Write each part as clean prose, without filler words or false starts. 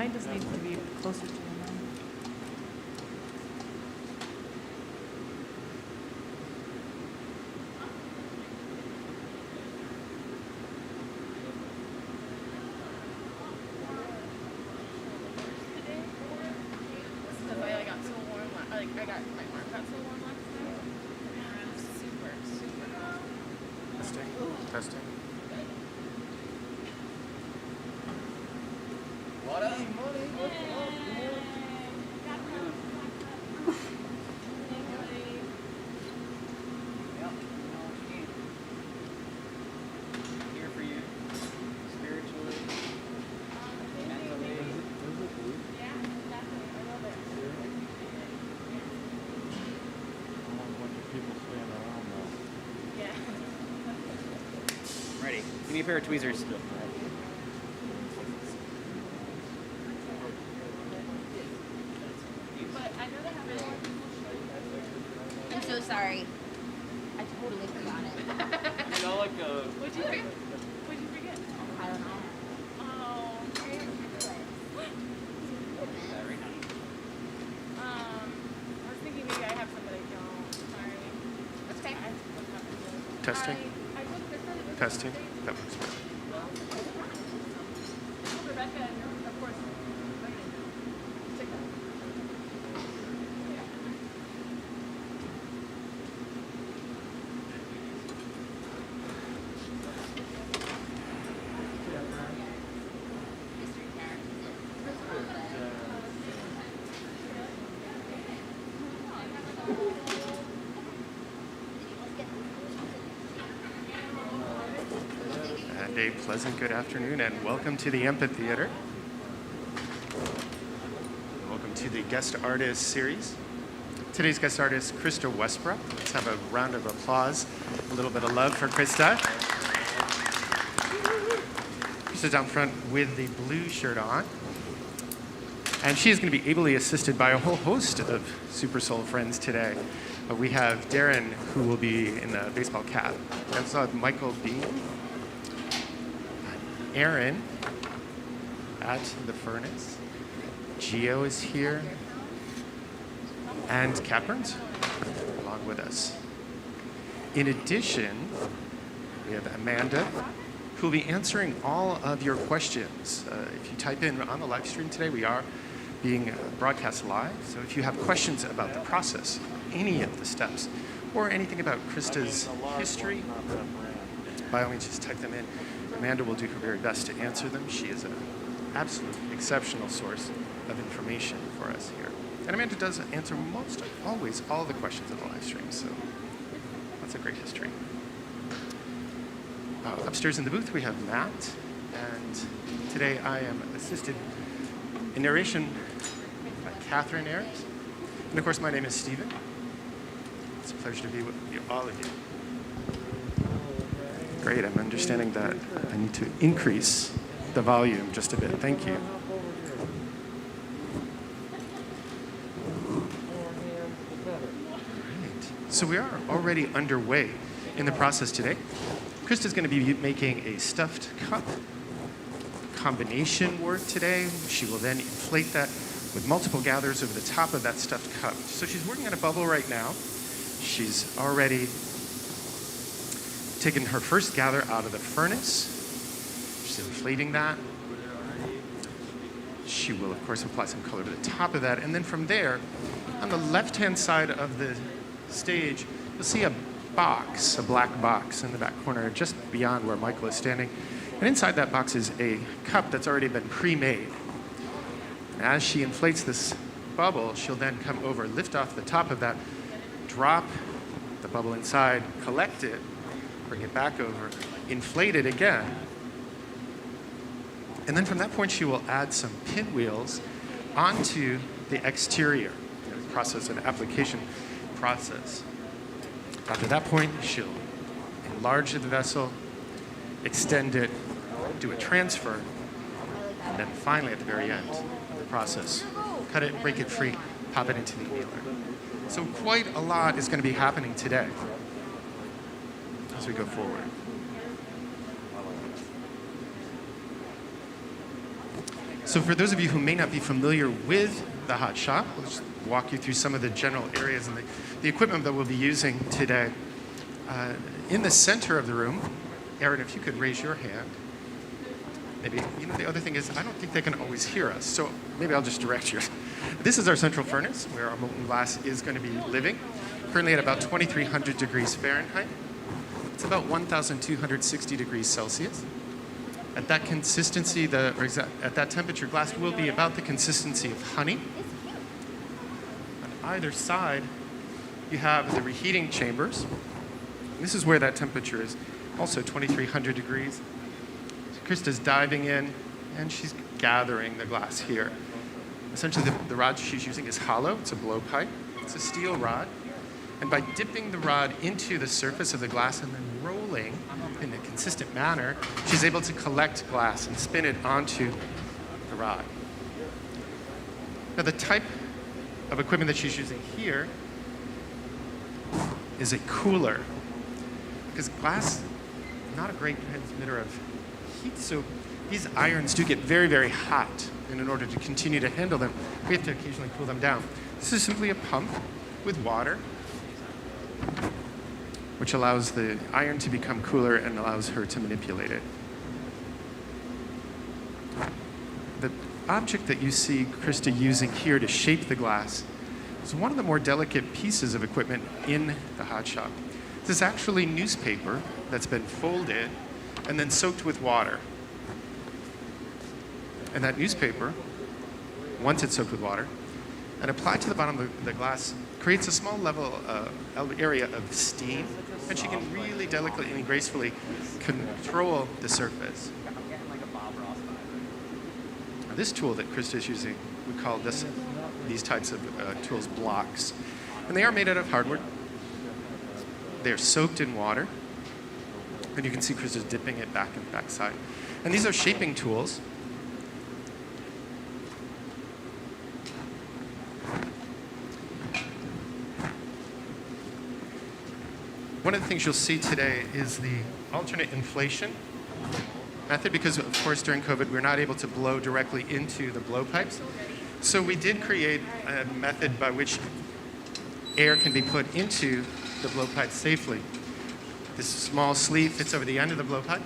Mine just needs to be closer to the line. I got so warm. My arm got so warm last night. Super, super hot. Testing. Testing. What up, money? Here for you, spiritually, mentally. Yeah, definitely. I love it. A bunch of people standing around though. Yeah. Ready. Give me a pair of tweezers. But I know they have really more people. I'm so sorry. I totally forgot it. You know, like a... What'd you forget? What'd you forget? I don't know. Oh. I was thinking maybe I have some, but I don't. Sorry. That's okay. Testing. I told Christa. Testing. That works well. Rebecca, and of course, check that. And a pleasant good afternoon, and welcome to the Amphitheater. Welcome to the Guest Artist Series. Today's guest artist, Christa Westbrook. Let's have a round of applause, a little bit of love for Christa. Christa's down front with the blue shirt on. And she is going to be ably assisted by a whole host of Super Soul friends today. We have Darren, who will be in the baseball cap. We also have Michael B. Aaron at the furnace. Gio is here. And Kat Burns along with us. In addition, we have Amanda, who will be answering all of your questions. If you type in on the live stream today, we are being broadcast live. So if you have questions about the process, any of the steps, or anything about Christa's history, by all means, just type them in. Amanda will do her very best to answer them. She is an absolute exceptional source of information for us here. And Amanda does answer always, all the questions of the live stream, so that's a great history. Upstairs in the booth, we have Matt, and today I am assisted in narration by Catherine Ayers. And of course, my name is Stephen. It's a pleasure to be with you, all of you. Great, I'm understanding that I need to increase the volume just a bit. Thank you. Right. So we are already underway in the process today. Christa's going to be making a stuffed cup combination work today. She will then inflate that with multiple gathers over the top of that stuffed cup. So she's working on a bubble right now. She's already taken her first gather out of the furnace. She's inflating that. She will, of course, apply some color to the top of that. And then from there, on the left-hand side of the stage, you'll see a box, a black box in the back corner, just beyond where Michael is standing. And inside that box is a cup that's already been pre-made. And as she inflates this bubble, she'll then come over, lift off the top of that, drop the bubble inside, collect it, bring it back over, inflate it again. And then from that point, she will add some pinwheels onto the exterior, process, an application process. After that point, she'll enlarge the vessel, extend it, do a transfer, and then finally at the very end of the process, cut it, break it free, pop it into the annealer. So quite a lot is going to be happening today as we go forward. So for those of you who may not be familiar with the hot shop, we'll just walk you through some of the general areas and the equipment that we'll be using today. In the center of the room, Aaron, if you could raise your hand. Maybe, the other thing is, I don't think they can always hear us, so maybe I'll just direct you. This is our central furnace, where our molten glass is going to be living, currently at about 2,300 degrees Fahrenheit. It's about 1,260 degrees Celsius. At that consistency, at that temperature, glass will be about the consistency of honey. On either side, you have the reheating chambers. This is where that temperature is, also 2,300 degrees. Christa's diving in, and she's gathering the glass here. Essentially, the rod she's using is hollow. It's a blowpipe. It's a steel rod. And by dipping the rod into the surface of the glass and then rolling in a consistent manner, she's able to collect glass and spin it onto the rod. Now, the type of equipment that she's using here is a cooler, because glass is not a great transmitter of heat, so these irons do get very, very hot, and in order to continue to handle them, we have to occasionally cool them down. This is simply a pump with water, which allows the iron to become cooler and allows her to manipulate it. The object that you see Christa using here to shape the glass is one of the more delicate pieces of equipment in the hot shop. This is actually newspaper that's been folded and then soaked with water. And that newspaper, once it's soaked with water, and applied to the bottom of the glass, creates a small level area of steam, and she can really delicately and gracefully control the surface. This tool that Christa is using, we call these types of tools blocks. And they are made out of hardwood. They're soaked in water. And you can see Christa's dipping it back and backside. And these are shaping tools. One of the things you'll see today is the alternate inflation method, because of course during COVID we're not able to blow directly into the blowpipes. So we did create a method by which air can be put into the blowpipe safely. This small sleeve fits over the end of the blowpipe,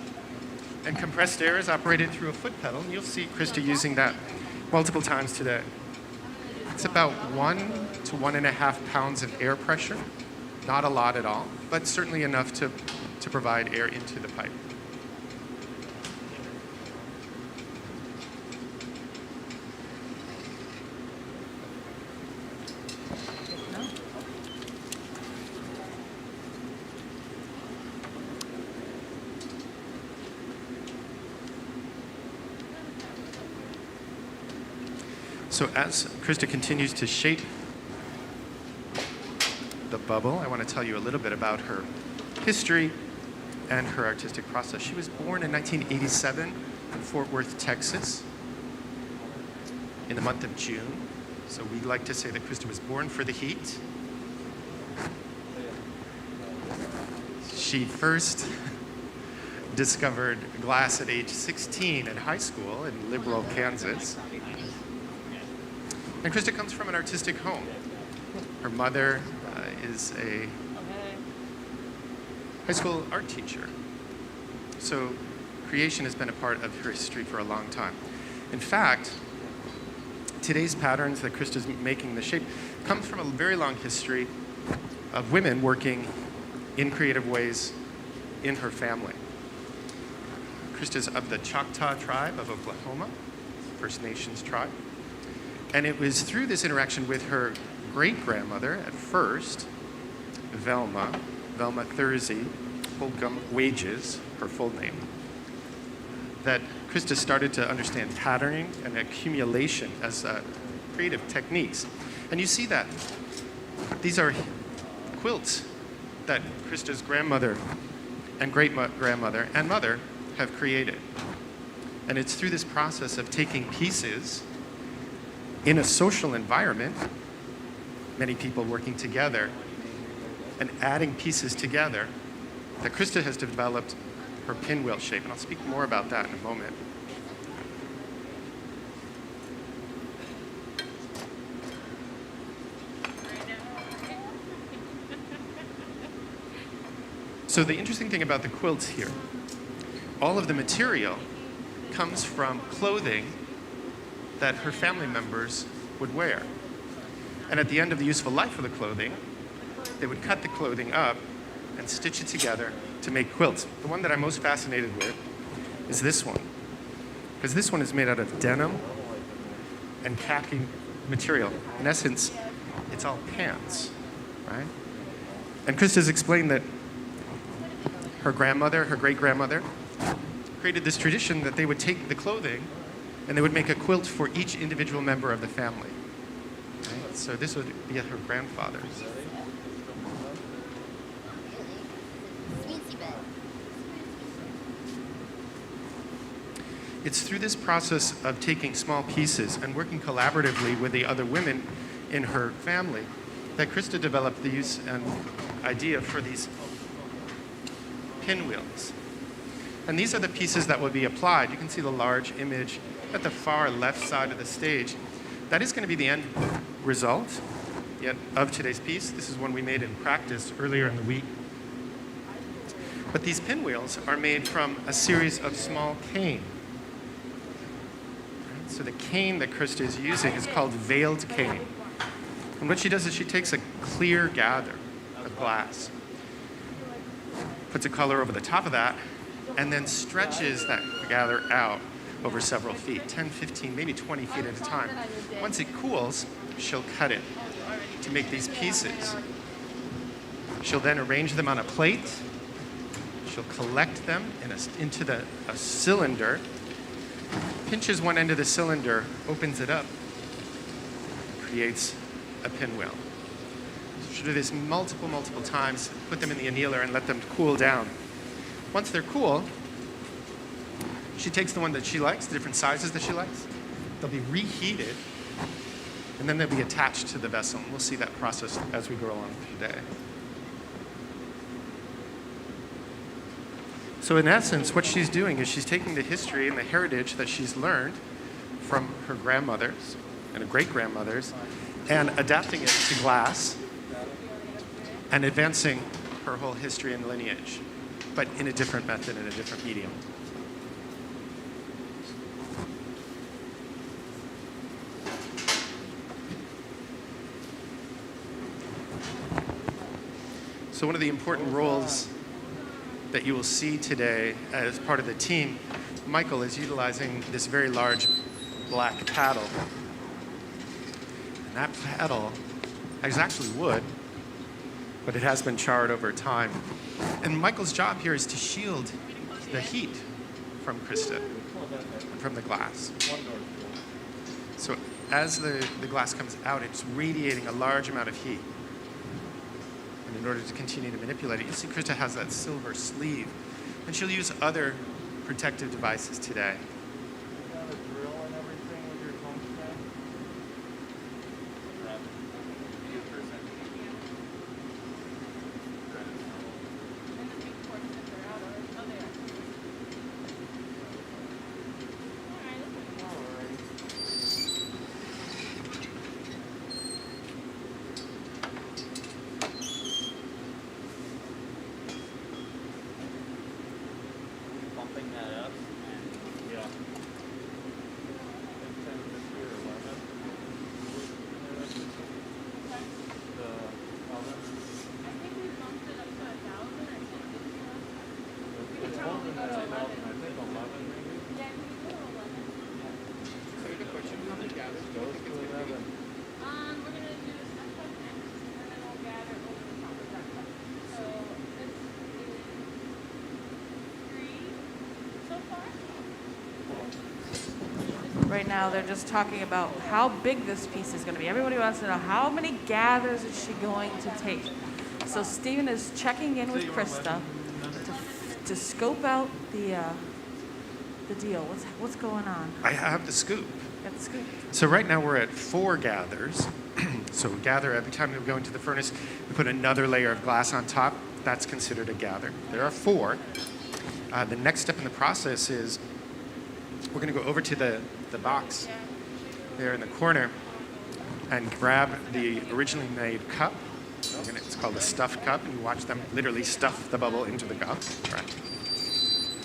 and compressed air is operated through a foot pedal, and you'll see Christa using that multiple times today. It's about 1 to 1.5 pounds of air pressure. Not a lot at all, but certainly enough to provide air into the pipe. So as Christa continues to shape the bubble, I want to tell you a little bit about her history and her artistic process. She was born in 1987 in Fort Worth, Texas, in the month of June. So we like to say that Christa was born for the heat. She first discovered glass at age 16 in high school in Liberal, Kansas. And Christa comes from an artistic home. Her mother is a high school art teacher. So creation has been a part of her history for a long time. In fact, today's patterns that Christa's making the shape comes from a very long history of women working in creative ways in her family. Christa's of the Choctaw tribe of Oklahoma, First Nations tribe. And it was through this interaction with her great-grandmother at first, Velma Thursey Holcomb Wages, her full name, that Christa started to understand patterning and accumulation as creative techniques. And you see that. These are quilts that Christa's grandmother and great-grandmother and mother have created. And it's through this process of taking pieces in a social environment, many people working together, and adding pieces together, that Christa has developed her pinwheel shape. And I'll speak more about that in a moment. So the interesting thing about the quilts here, all of the material comes from clothing that her family members would wear. And at the end of the useful life of the clothing, they would cut the clothing up and stitch it together to make quilts. The one that I'm most fascinated with is this one, because this one is made out of denim and khaki material. In essence, it's all pants, right? And Christa's explained that her grandmother, her great-grandmother, created this tradition that they would take the clothing and they would make a quilt for each individual member of the family. Right? So this would be her grandfather's. Sweetie bit. It's through this process of taking small pieces and working collaboratively with the other women in her family that Christa developed the use and idea for these pinwheels. And these are the pieces that will be applied. You can see the large image at the far left side of the stage. That is going to be the end result of today's piece. This is one we made in practice earlier in the week. But these pinwheels are made from a series of small cane. So the cane that Christa is using is called veiled cane. And what she does is she takes a clear gather of glass, puts a color over the top of that, and then stretches that gather out over several feet, 10, 15, maybe 20 feet at a time. Once it cools, she'll cut it to make these pieces. She'll then arrange them on a plate. She'll collect them into a cylinder, pinches one end of the cylinder, opens it up, creates a pinwheel. She'll do this multiple times, put them in the annealer and let them cool down. Once they're cool, she takes the one that she likes, the different sizes that she likes. They'll be reheated, and then they'll be attached to the vessel. And we'll see that process as we go along today. So in essence, what she's doing is she's taking the history and the heritage that she's learned from her grandmothers and her great-grandmothers and adapting it to glass and advancing her whole history and lineage, but in a different method, in a different medium. So one of the important roles that you will see today as part of the team, Michael is utilizing this very large black paddle. And that paddle is actually wood, but it has been charred over time. And Michael's job here is to shield the heat from Christa, from the glass. So as the glass comes out, it's radiating a large amount of heat. And in order to continue to manipulate it, you'll see Christa has that silver sleeve. And she'll use other protective devices today. You got a drill and everything with your tungsten? Bumping that up. Yeah. It's 10, 50, or 11. The oven. It's holding at 11, I think 11 maybe. Goes to 11. We're gonna do a step next, and then we'll gather over the top of that cup. So it's 3 so far. Right now, they're just talking about how big this piece is going to be. Everybody wants to know how many gathers is she going to take. So Stephen is checking in with Christa to scope out the deal. What's going on? I have the scoop. Got the scoop. So right now we're at 4 gathers. So we gather every time we go into the furnace, we put another layer of glass on top. That's considered a gather. There are 4. The next step in the process is we're going to go over to the box there in the corner and grab the originally made cup It's called a stuffed cup, and you watch them literally stuff the bubble into the cup. Right.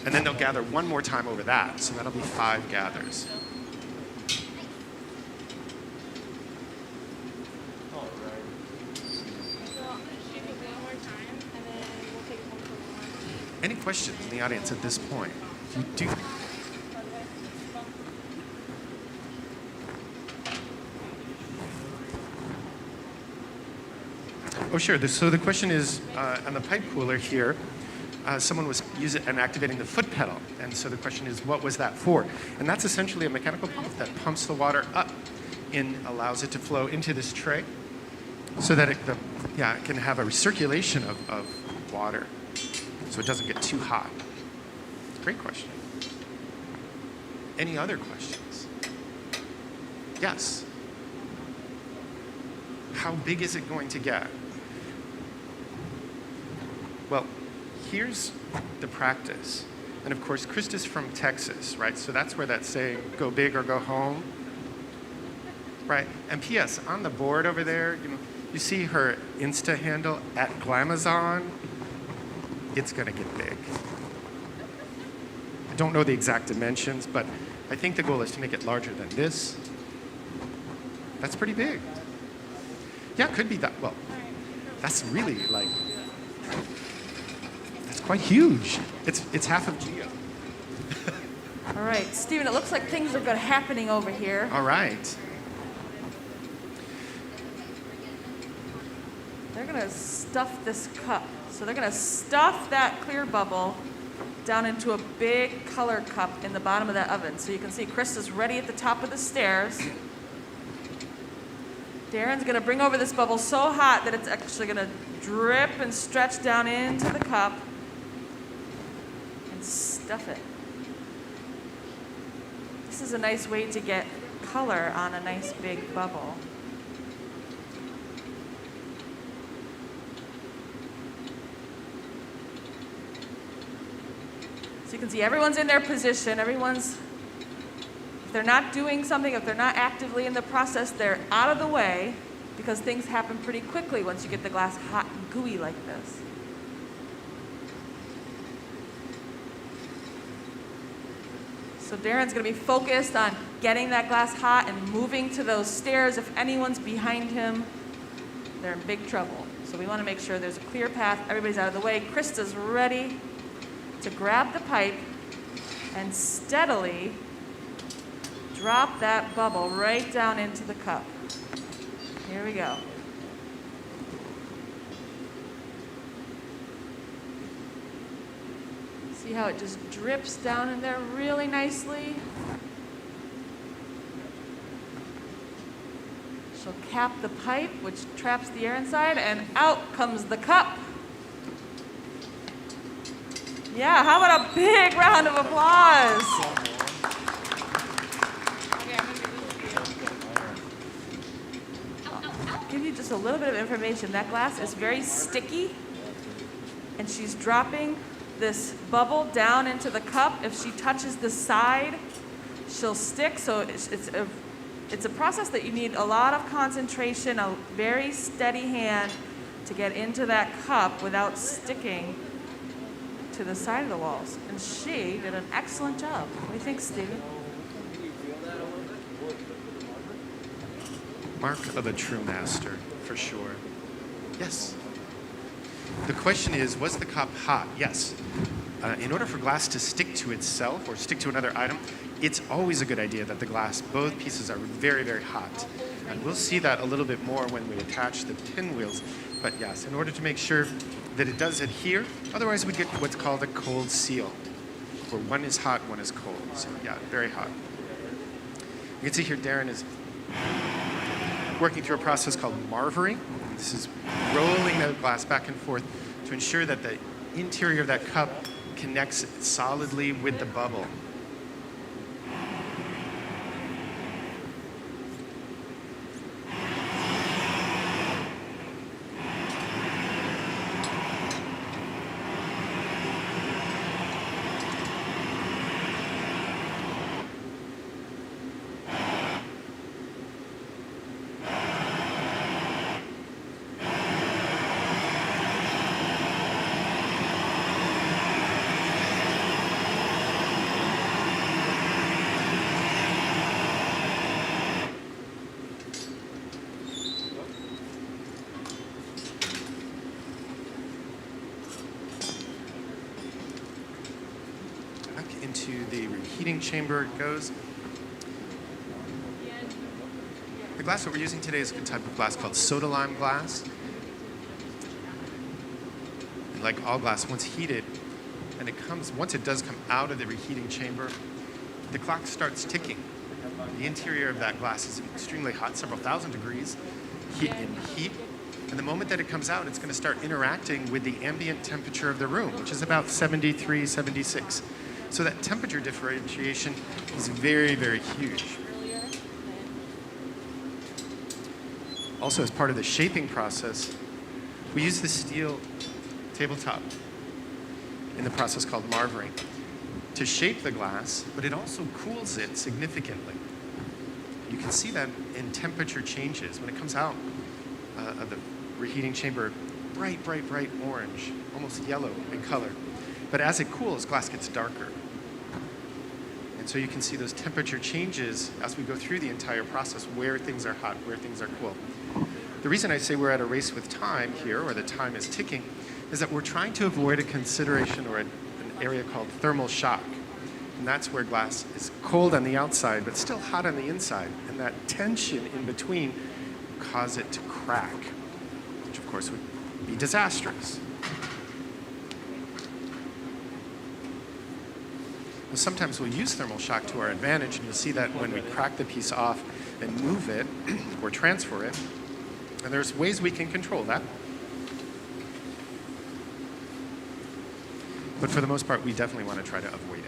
And then they'll gather one more time over that, so that'll be 5 gathers. All right. So I'm gonna shoot it one more time, and then we'll take it home for one. Any questions in the audience at this point? If you do. Oh, sure. So the question is, on the pipe cooler here, someone was using and activating the foot pedal. And so the question is, what was that for? And that's essentially a mechanical pump that pumps the water up and allows it to flow into this tray so that it can have a recirculation of water so it doesn't get too hot. Great question. Any other questions? Yes. How big is it going to get? Well, here's the practice. And of course, Christa's from Texas, right? So that's where that saying, go big or go home, right? And P.S., on the board over there, you see her Insta handle, @Glamazon. It's gonna get big. I don't know the exact dimensions, but I think the goal is to make it larger than this. That's pretty big. Yeah, it could be that. Well, that's really like, that's quite huge. It's half of Geo. All right, Stephen, it looks like things are good happening over here. All right. They're gonna stuff this cup. So they're gonna stuff that clear bubble down into a big color cup in the bottom of that oven. So you can see Krista's ready at the top of the stairs. Darren's gonna bring over this bubble so hot that it's actually gonna drip and stretch down into the cup and stuff it. This is a nice way to get color on a nice big bubble. So you can see everyone's in their position, if they're not doing something, if they're not actively in the process, they're out of the way because things happen pretty quickly once you get the glass hot and gooey like this. So Darren's gonna be focused on getting that glass hot and moving to those stairs. If anyone's behind him, they're in big trouble. So we wanna make sure there's a clear path, everybody's out of the way. Krista's ready to grab the pipe and steadily drop that bubble right down into the cup. Here we go. See how it just drips down in there really nicely? She'll cap the pipe, which traps the air inside, and out comes the cup. Yeah, how about a big round of applause? Okay, I'm gonna give this to you. Give you just a little bit of information. That glass is very sticky, and she's dropping this bubble down into the cup. If she touches the side, she'll stick. So it's a process that you need a lot of concentration, a very steady hand to get into that cup without sticking to the side of the walls. And she did an excellent job. What do you think, Stephen? Mark of a true master, for sure. Yes. The question is, was the cup hot? Yes. In order for glass to stick to itself or stick to another item, it's always a good idea that the glass, both pieces are very, very hot. And we'll see that a little bit more when we attach the pinwheels. But yes, in order to make sure that it does adhere, otherwise we get what's called a cold seal, where one is hot, one is cold. So yeah, very hot. You can see here Darren is working through a process called marvering. This is rolling the glass back and forth to ensure that the interior of that cup connects solidly with the bubble. reheating chamber goes. The glass that we're using today is a type of glass called soda lime glass. And like all glass, once heated, and once it does come out of the reheating chamber, the clock starts ticking. The interior of that glass is extremely hot, several thousand degrees in heat. And the moment that it comes out, it's going to start interacting with the ambient temperature of the room, which is about 73, 76. So that temperature differentiation is very, very huge. Also, as part of the shaping process, we use the steel tabletop in the process called marvering to shape the glass, but it also cools it significantly. You can see that in temperature changes. When it comes out of the reheating chamber, bright, bright, bright orange, almost yellow in color. But as it cools, glass gets darker. And so you can see those temperature changes as we go through the entire process, where things are hot, where things are cool. The reason I say we're at a race with time here, or the time is ticking, is that we're trying to avoid a consideration or an area called thermal shock. And that's where glass is cold on the outside, but still hot on the inside. And that tension in between cause it to crack, which of course would be disastrous. Well, sometimes we'll use thermal shock to our advantage, and you'll see that when we crack the piece off and move it or transfer it. And there's ways we can control that. But for the most part, we definitely want to try to avoid it.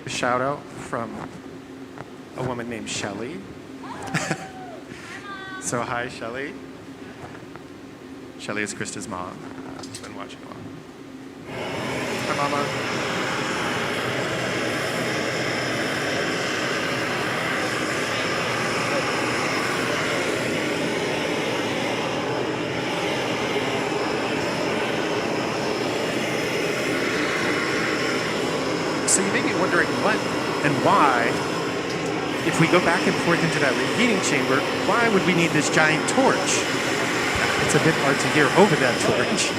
A shout out from a woman named Shelly. So hi, Shelly. Shelly is Christa's mom. She's been watching along. Hi, Mama. So you may be wondering what and why, if we go back and forth into that reheating chamber, why would we need this giant torch? It's a bit hard to hear over that torch.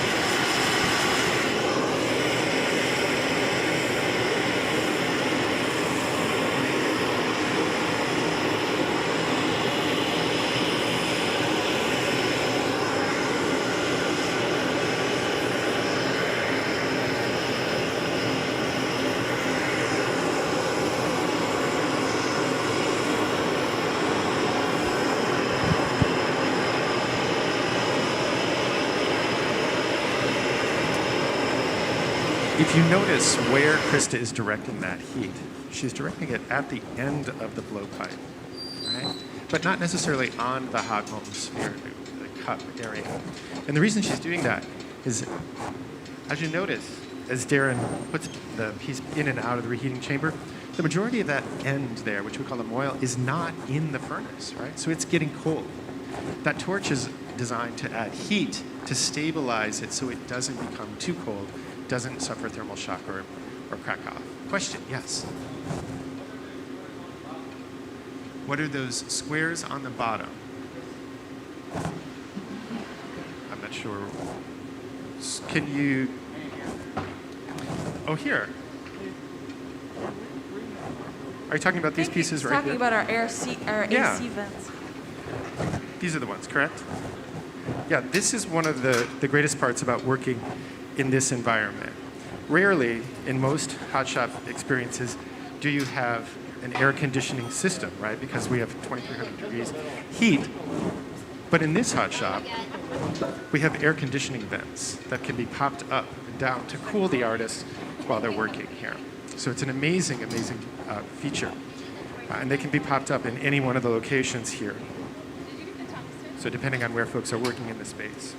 If you notice where Christa is directing that heat, she's directing it at the end of the blowpipe, right? But not necessarily on the hot molten sphere, the cup area. And the reason she's doing that is, as you notice, as Darren puts the piece in and out of the reheating chamber, the majority of that end there, which we call the moil, is not in the furnace, right? So it's getting cold. That torch is designed to add heat to stabilize it so it doesn't become too cold, doesn't suffer thermal shock or crack off. Question, yes? What are those squares on the bottom? I'm not sure. Can you? Oh, here. Are you talking about these pieces right talking here? about our Yeah. AC vents. These are the ones, correct? Yeah, this is one of the greatest parts about working in this environment. Rarely, in most hot shop experiences, do you have an air conditioning system, right? Because we have 2,300 degrees heat. But in this hot shop, we have air conditioning vents that can be popped up and down to cool the artists while they're working here. So it's an amazing, amazing feature. And they can be popped up in any one of the locations here. So depending on where folks are working in the space.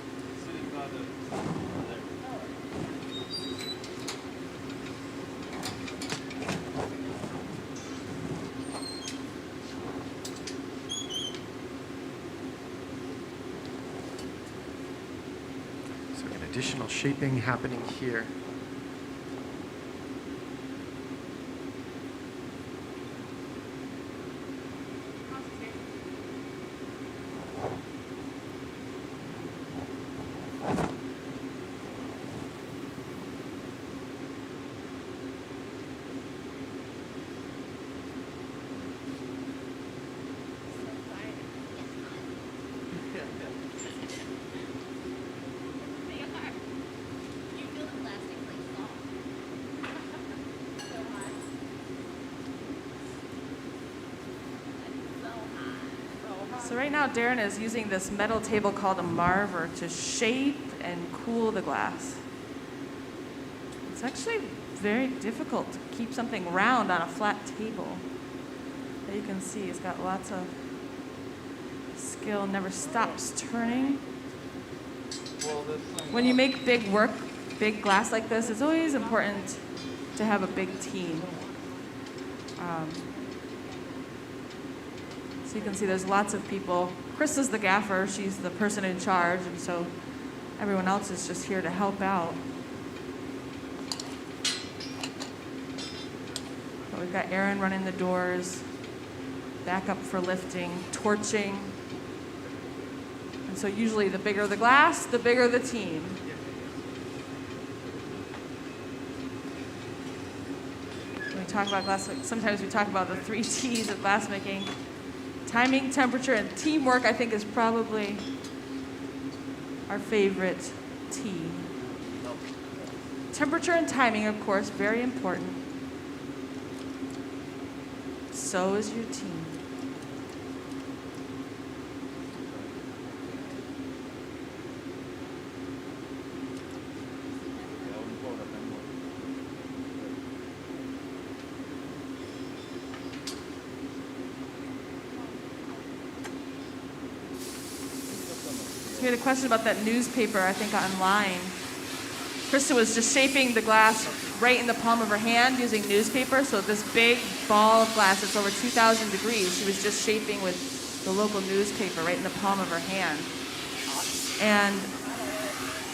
Additional shaping happening here. So right now, Darren is using this metal table called a marver to shape and cool the glass. It's actually very difficult to keep something round on a flat table. As you can see, he's got lots of skill, never stops turning. When you make big glass like this, it's always important to have a big team. So you can see there's lots of people. Christa's the gaffer, she's the person in charge, and so everyone else is just here to help out. But we've got Aaron running the doors, backup for lifting, torching. And so usually the bigger the glass, the bigger the team. When we talk about glass, sometimes we talk about the 3 T's of glass making. Timing, temperature, and teamwork, I think, is probably our favorite T. Temperature and timing, of course, very important. So is your team. We had a question about that newspaper, I think, online. Christa was just shaping the glass right in the palm of her hand using newspaper. So this big ball of glass, it's over 2,000 degrees. She was just shaping with the local newspaper right in the palm of her hand. And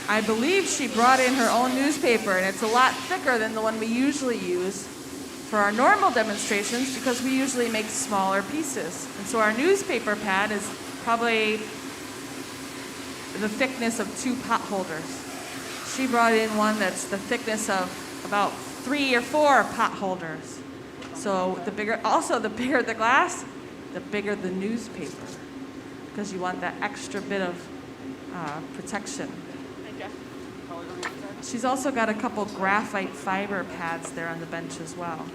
I believe she brought in her own newspaper, and it's a lot thicker than the one we usually use for our normal demonstrations because we usually make smaller pieces. And so our newspaper pad is probably the thickness of 2 pot holders. She brought in one that's the thickness of about 3 or 4 pot holders. So the bigger the glass, the bigger the newspaper, because you want that extra bit of protection. She's also got a couple graphite fiber pads there on the bench as well.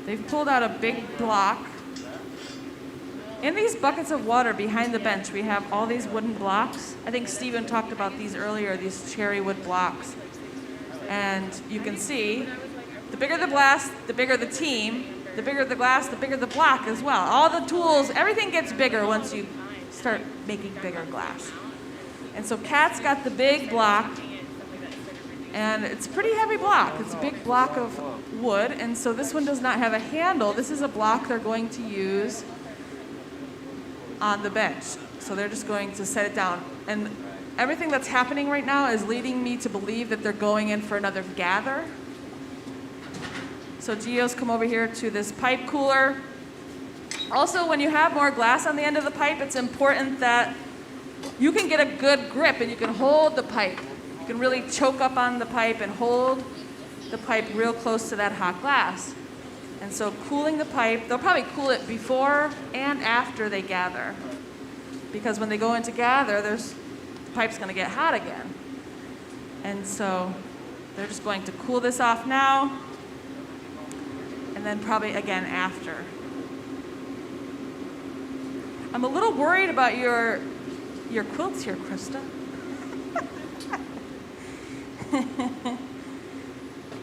They've pulled out a big block. In these buckets of water behind the bench, we have all these wooden blocks. I think Stephen talked about these earlier, these cherry wood blocks. And you can see, the bigger the glass, the bigger the team. The bigger the glass, the bigger the block as well. All the tools, everything gets bigger once you start making bigger glass. And so Kat's got the big block, and it's a pretty heavy block. It's a big block of wood, and so this one does not have a handle. This is a block they're going to use on the bench. So they're just going to set it down. And everything that's happening right now is leading me to believe that they're going in for another gather. So Gio's come over here to this pipe cooler. Also, when you have more glass on the end of the pipe, it's important that you can get a good grip and you can hold the pipe. You can really choke up on the pipe and hold the pipe real close to that hot glass. And so cooling the pipe, they'll probably cool it before and after they gather. Because when they go in to gather, the pipe's gonna get hot again. And so they're just going to cool this off now, and then probably again after. I'm a little worried about your quilts here, Christa.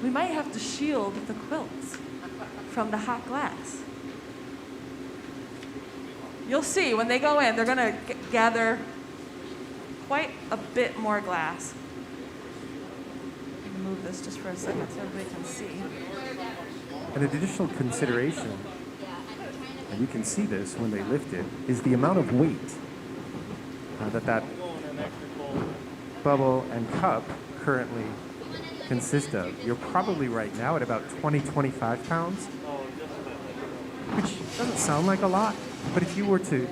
We might have to shield the quilts from the hot glass. You'll see, when they go in, they're gonna gather quite a bit more glass. I'm gonna move this just for a second so everybody can see. An additional consideration, and you can see this when they lift it, is the amount of weight that bubble and cup currently consist of. You're probably right now at about 20-25 pounds, which doesn't sound like a lot, but if you were to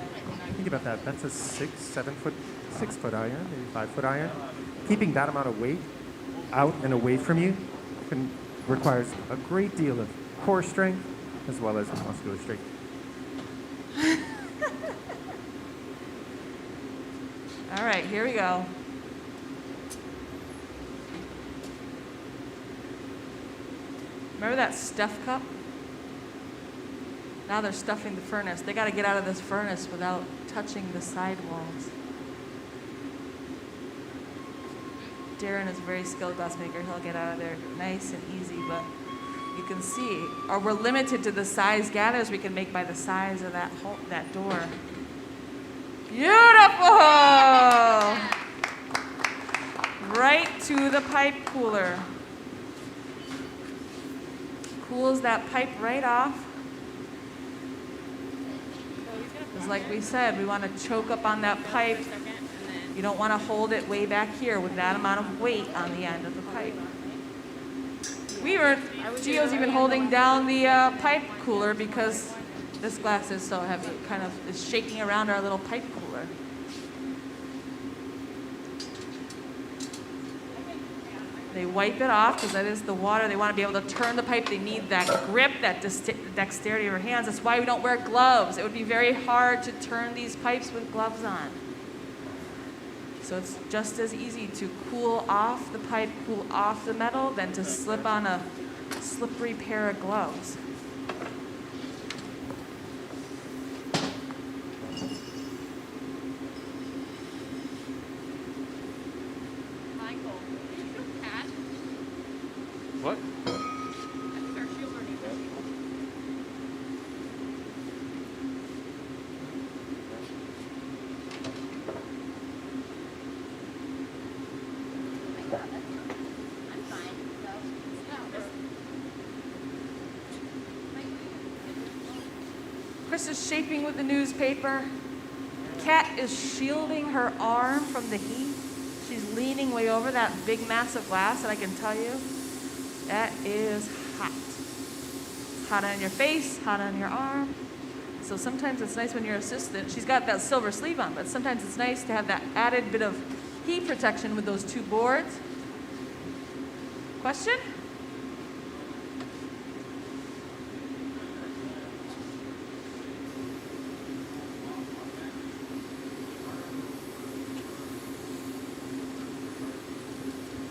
think about that, that's a 6-7 foot, 6 foot iron, maybe 5 foot iron. Keeping that amount of weight out and away from you requires a great deal of core strength as well as muscular strength. All right, here we go. Remember that stuff cup? Now they're stuffing the furnace. They got to get out of this furnace without touching the sidewalls. Darren is a very skilled glassmaker. He'll get out of there nice and easy, but you can see, or we're limited to the size gathers we can make by the size of that door. Beautiful! Right to the pipe cooler. Cools that pipe right off. Because like we said, we want to choke up on that pipe. You don't want to hold it way back here with that amount of weight on the end of the pipe. Gio's even holding down the pipe cooler because this glass is so heavy. It kind of is shaking around our little pipe cooler. They wipe it off because that is the water. They want to be able to turn the pipe. They need that grip, that dexterity of our hands. That's why we don't wear gloves. It would be very hard to turn these pipes with gloves on. So it's just as easy to cool off the pipe, cool off the metal, than to slip on a slippery pair of gloves. Michael, did you feel cat? What? I think our shields are neat. I'm fine. Chris is shaping with the newspaper. Kat is shielding her arm from the heat. She's leaning way over that big mass of glass, and I can tell you, that is hot. It's hot on your face, hot on your arm. So sometimes it's nice when your assistant, she's got that silver sleeve on, but sometimes it's nice to have that added bit of heat protection with those two boards. Question?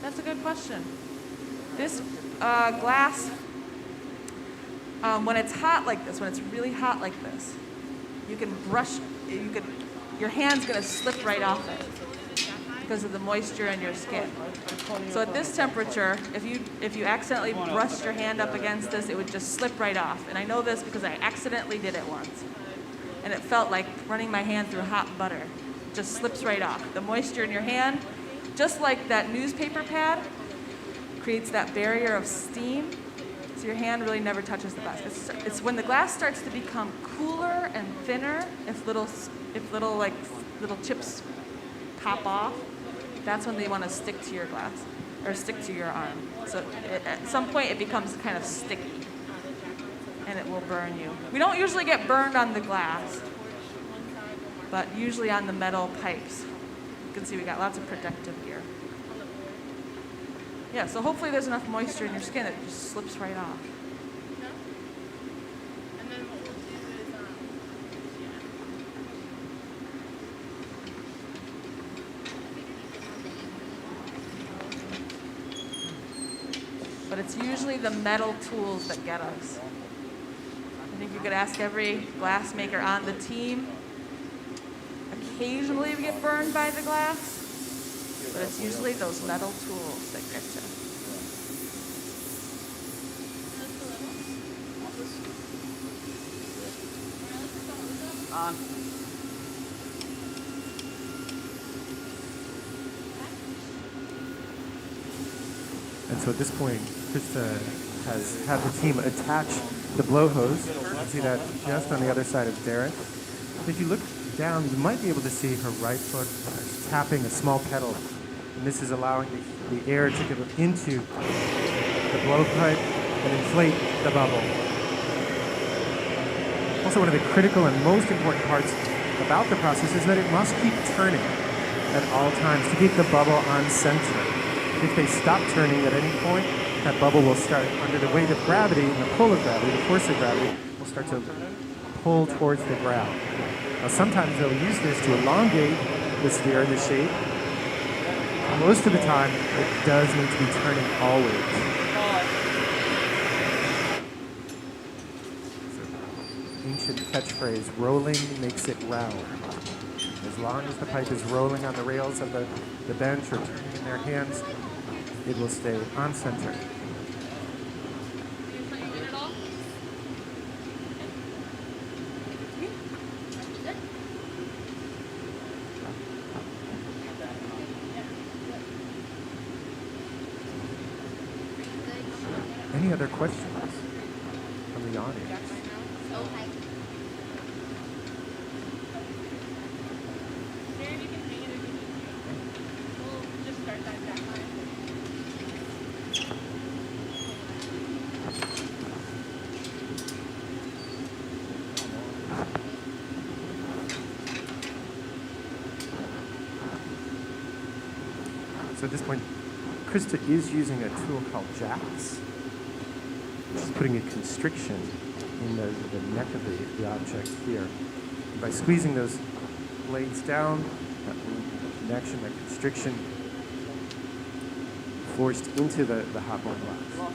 That's a good question. This glass, when it's hot like this, when it's really hot like this, you can your hand's gonna slip right off it because of the moisture in your skin. So at this temperature, if you accidentally brushed your hand up against this, it would just slip right off. And I know this because I accidentally did it once. And it felt like running my hand through hot butter. It just slips right off. The moisture in your hand, just like that newspaper pad, creates that barrier of steam, so your hand really never touches the glass. It's when the glass starts to become cooler and thinner, if little chips pop off, that's when they want to stick to your glass or stick to your arm. So at some point it becomes kind of sticky, and it will burn you. We don't usually get burned on the glass, but usually on the metal pipes. You can see we got lots of protective gear. Yeah, so hopefully there's enough moisture in your skin that it just slips right off. And then what we'll do is, But it's usually the metal tools that get us. I think you could ask every glass maker on the team. Occasionally we get burned by the glass, but it's usually those metal tools that get you. And so at this point, Christa has had the team attach the blow hose. You can see that just on the other side of Darren. If you look down, you might be able to see her right foot tapping a small pedal. And this is allowing the air to go into the blowpipe and inflate the bubble. Also, one of the critical and most important parts about the process is that it must keep turning at all times to keep the bubble on center. If they stop turning at any point, that bubble will start, under the weight of gravity and the pull of gravity, the force of gravity, will start to pull towards the ground. Now, sometimes they'll use this to elongate the sphere, the shape. Most of the time, it does need to be turning always. ancient catchphrase, rolling makes it round. As long as the pipe is rolling on the rails of the bench or turning in their hands, it will stay on center. Any other questions from the audience? Okay. Darren, you can hang it if you need to. We'll just start that jack line. So at this point, Christa is using a tool called jacks. She's putting a constriction in the neck of the object here. And by squeezing those blades down, that connection, that constriction, forced into the hot bone glass.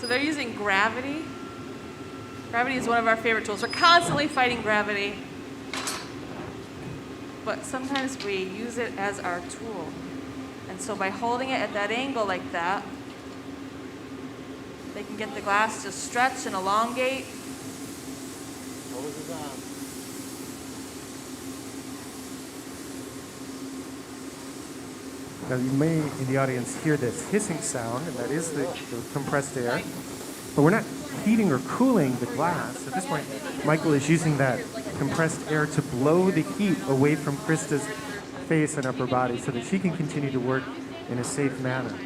So they're using gravity. Gravity is one of our favorite tools. We're constantly fighting gravity. But sometimes we use it as our tool. And so by holding it at that angle like that, they can get the glass to stretch and elongate. Now you may, in the audience, hear this hissing sound, and that is the compressed air. But we're not heating or cooling the glass. At this point, Michael is using that compressed air to blow the heat away from Christa's face and upper body so that she can continue to work in a safe manner.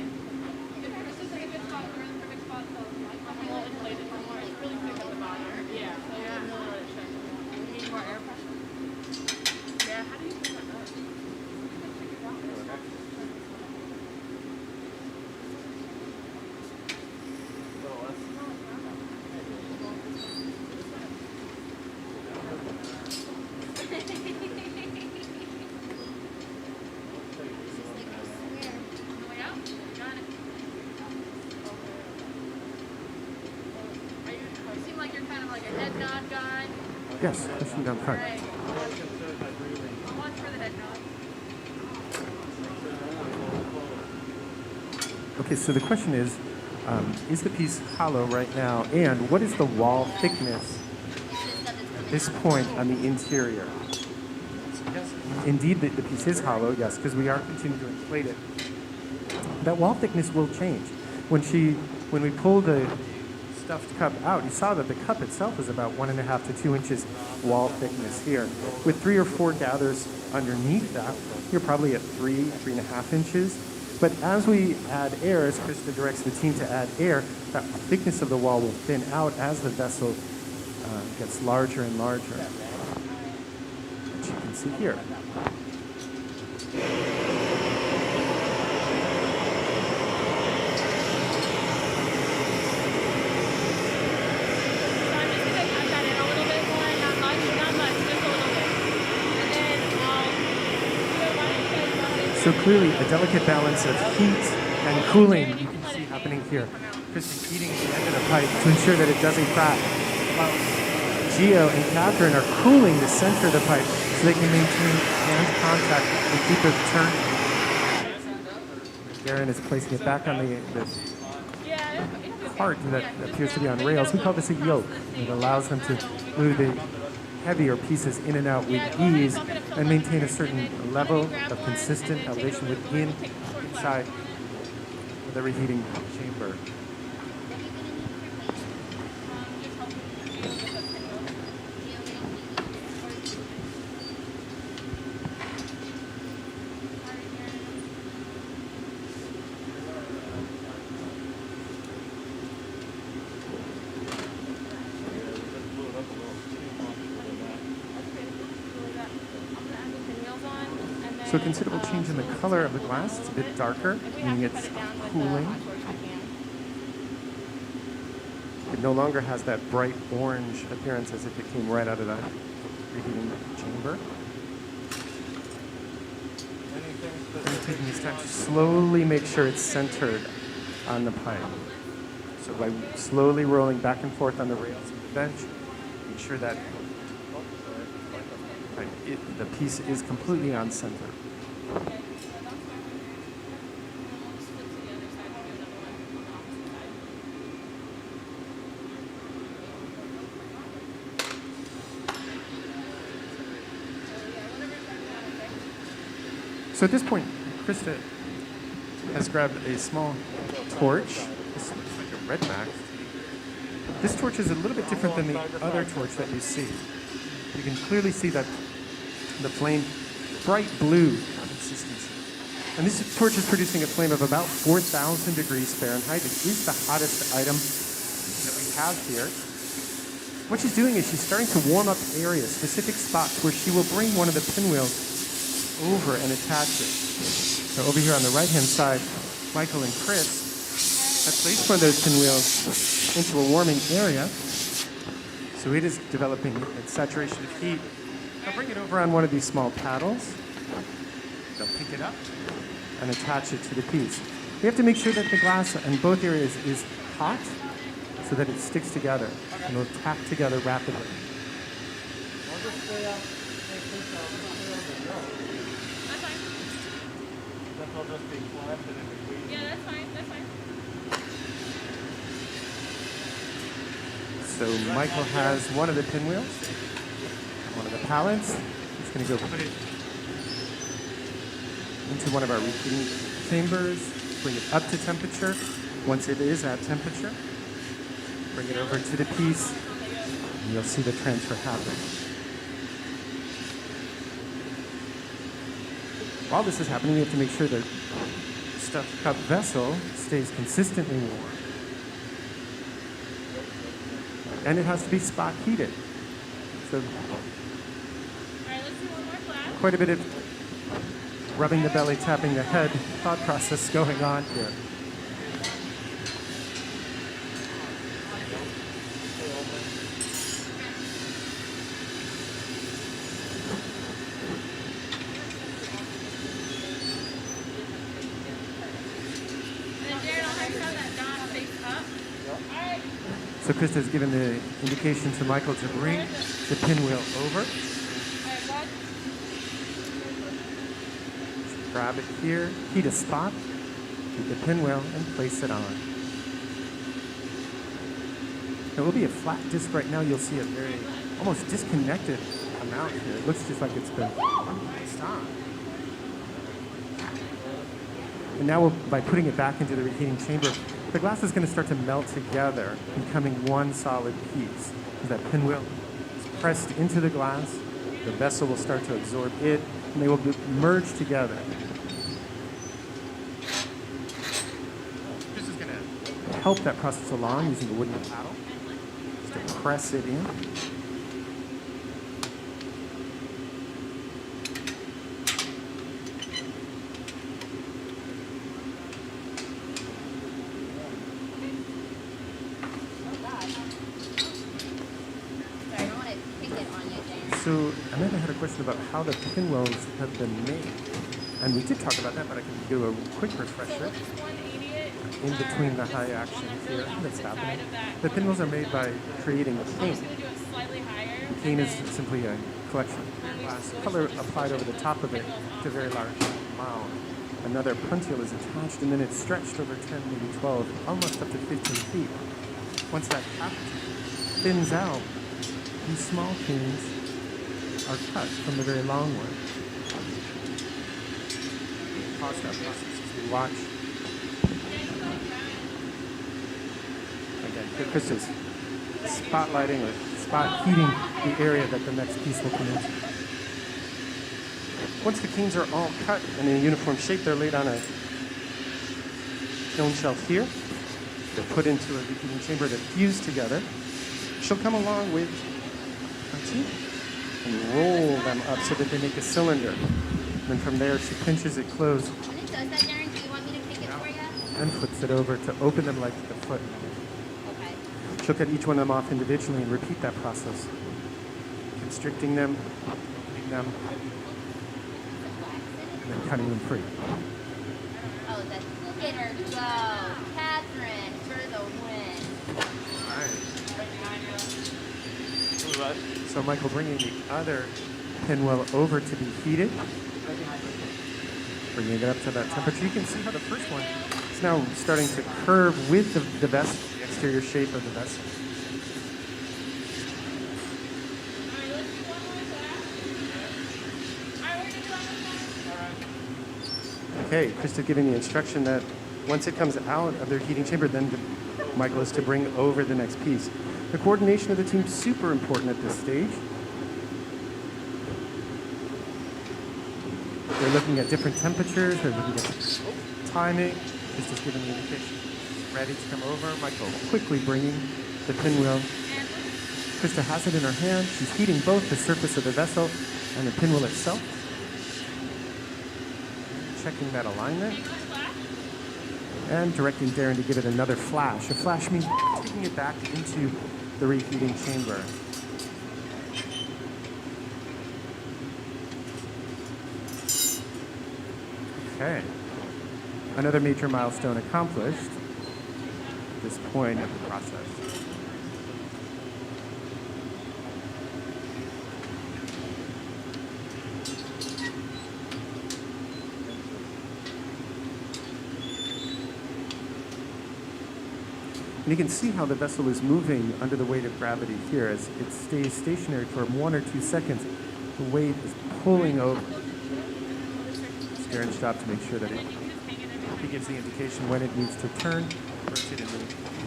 Yes, pushing down front. Okay, so the question is the piece hollow right now? And what is the wall thickness at this point on the interior? Indeed, the piece is hollow, yes, because we are continuing to inflate it. That wall thickness will change. When we pull the stuffed cup out, you saw that the cup itself is about 1.5 to 2 inches wall thickness here. With 3 or 4 gathers underneath that, you're probably at 3.5 inches. But as we add air, as Christa directs the team to add air, that thickness of the wall will thin out as the vessel gets larger and larger. Which you can see here. So clearly, a delicate balance of heat and cooling you can see happening here. Christa heating the end of the pipe to ensure that it doesn't crack. While Gio and Catherine are cooling the center of the pipe so they can maintain hand contact and keep it turning. Darren is placing it back on the cart that appears to be on rails. We call this a yoke. It allows them to move the heavier pieces in and out with ease and maintain a certain level of consistent elevation inside the reheating chamber. So a considerable change in the color of the glass. It's a bit darker, meaning it's cooling. You can no longer has that bright orange appearance as if it came right out of the reheating chamber. And taking this time to slowly make sure it's centered on the pipe. So by slowly rolling back and forth on the rails of the bench, make sure that the piece is completely on center. So at this point, Christa has grabbed a small torch. This looks like a red max. This torch is a little bit different than the other torch that you see. You can clearly see that the flame, bright blue consistency. And this torch is producing a flame of about 4,000 degrees Fahrenheit. It is the hottest item that we have here. What she's doing is she's starting to warm up areas, specific spots where she will bring one of the pinwheels over and attach it. So over here on the right-hand side, Michael and Chris have placed one of those pinwheels into a warming area. So it is developing its saturation of heat. They'll bring it over on one of these small paddles. They'll pick it up and attach it to the piece. We have to make sure that the glass in both areas is hot so that it sticks together and will tack together rapidly. Yeah, that's fine. That's fine. So Michael has one of the pinwheels, one of the pallets. He's going to go put it into one of our reheating chambers, bring it up to temperature. Once it is at temperature, bring it over to the piece, and you'll see the transfer happen. While this is happening, you have to make sure the stuffed cup vessel stays consistently warm. And it has to be spot heated. So All right, let's do one more class. quite a bit of rubbing the belly, tapping the head thought process going on here. So Christa has given the indication to Michael to bring the pinwheel over. Grab it here, heat a spot, keep the pinwheel, and place it on. It will be a flat disc right now. You'll see a very almost disconnected amount here. It looks just like it's been placed on. And now by putting it back into the reheating chamber, the glass is going to start to melt together, becoming one solid piece. As that pinwheel is pressed into the glass, the vessel will start to absorb it, and they will merge together. This is going to help that process along using a wooden paddle, just to press it in. So Amanda had a question about how the pinwheels have been made. And we did talk about that, but I can do a quick refresher. In between the high action here that's happening. The pinwheels are made by creating a cane. The cane is simply a collection of glass, color applied over the top of it to a very large mound. Another puntile is attached, and then it's stretched over 10, maybe 12, almost up to 15 feet. Once that thins out, these small canes are cut from the very long one. Pause that process as we watch. Again, here Christa's spotlighting or spot heating the area that the next piece will come into. Once the canes are all cut and in a uniform shape, they're laid on a kiln shelf here. They're put into a reheating chamber to fuse together. She'll come along with a teeth and roll them up so that they make a cylinder. And then from there, she pinches it closed. When it does that, Darren, do you want me to pick it for you? And flips it over to open them like the foot. Okay. She'll cut each one of them off individually and repeat that process, constricting them, opening them, and then cutting them free. Oh, that's, look at her go. Catherine for the win. So Michael, bringing the other pinwheel over to be heated, bringing it up to that temperature. You can see how the first one is now starting to curve with the vessel, the exterior shape of the vessel. Okay, Christa giving the instruction that once it comes out of their heating chamber, then Michael is to bring over the next piece. The coordination of the team is super important at this stage. They're looking at different temperatures, they're looking at timing. Christa's giving the indication. Ready to come over. Michael quickly bringing the pinwheel. Christa has it in her hand. She's heating both the surface of the vessel and the pinwheel itself. Checking that alignment. And directing Darren to give it another flash. A flash means taking it back into the reheating chamber. Okay. Another major milestone accomplished at this point of the process. And you can see how the vessel is moving under the weight of gravity here. As it stays stationary for 1 or 2 seconds, the weight is pulling over. Darren stopped to make sure that he gives the indication when it needs to turn, rotate, and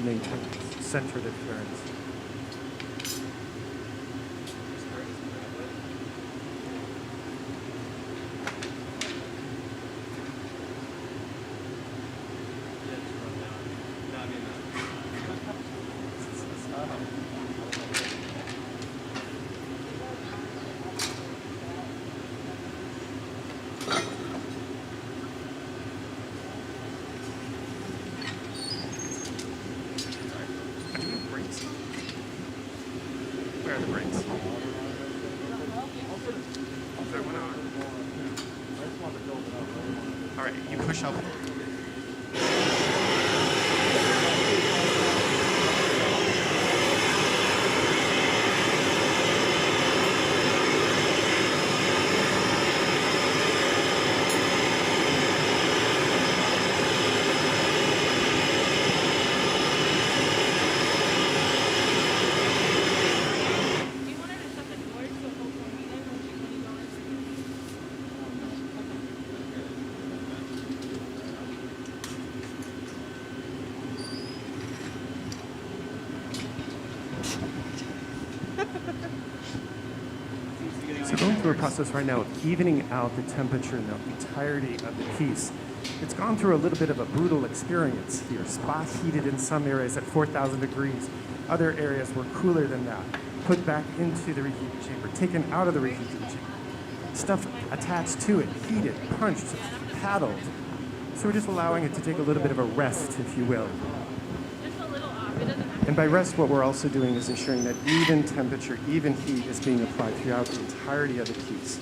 maintain center the clearance. Where are the brakes? Is there one on? All right, you push up. So going through a process right now of evening out the temperature in the entirety of the piece. It's gone through a little bit of a brutal experience here. Spot heated in some areas at 4,000 degrees. Other areas were cooler than that. Put back into the reheating chamber, taken out of the reheating chamber. Stuff attached to it, heated, punched, paddled. So we're just allowing it to take a little bit of a rest, if you will. And by rest, what we're also doing is ensuring that even temperature, even heat is being applied throughout the entirety of the piece.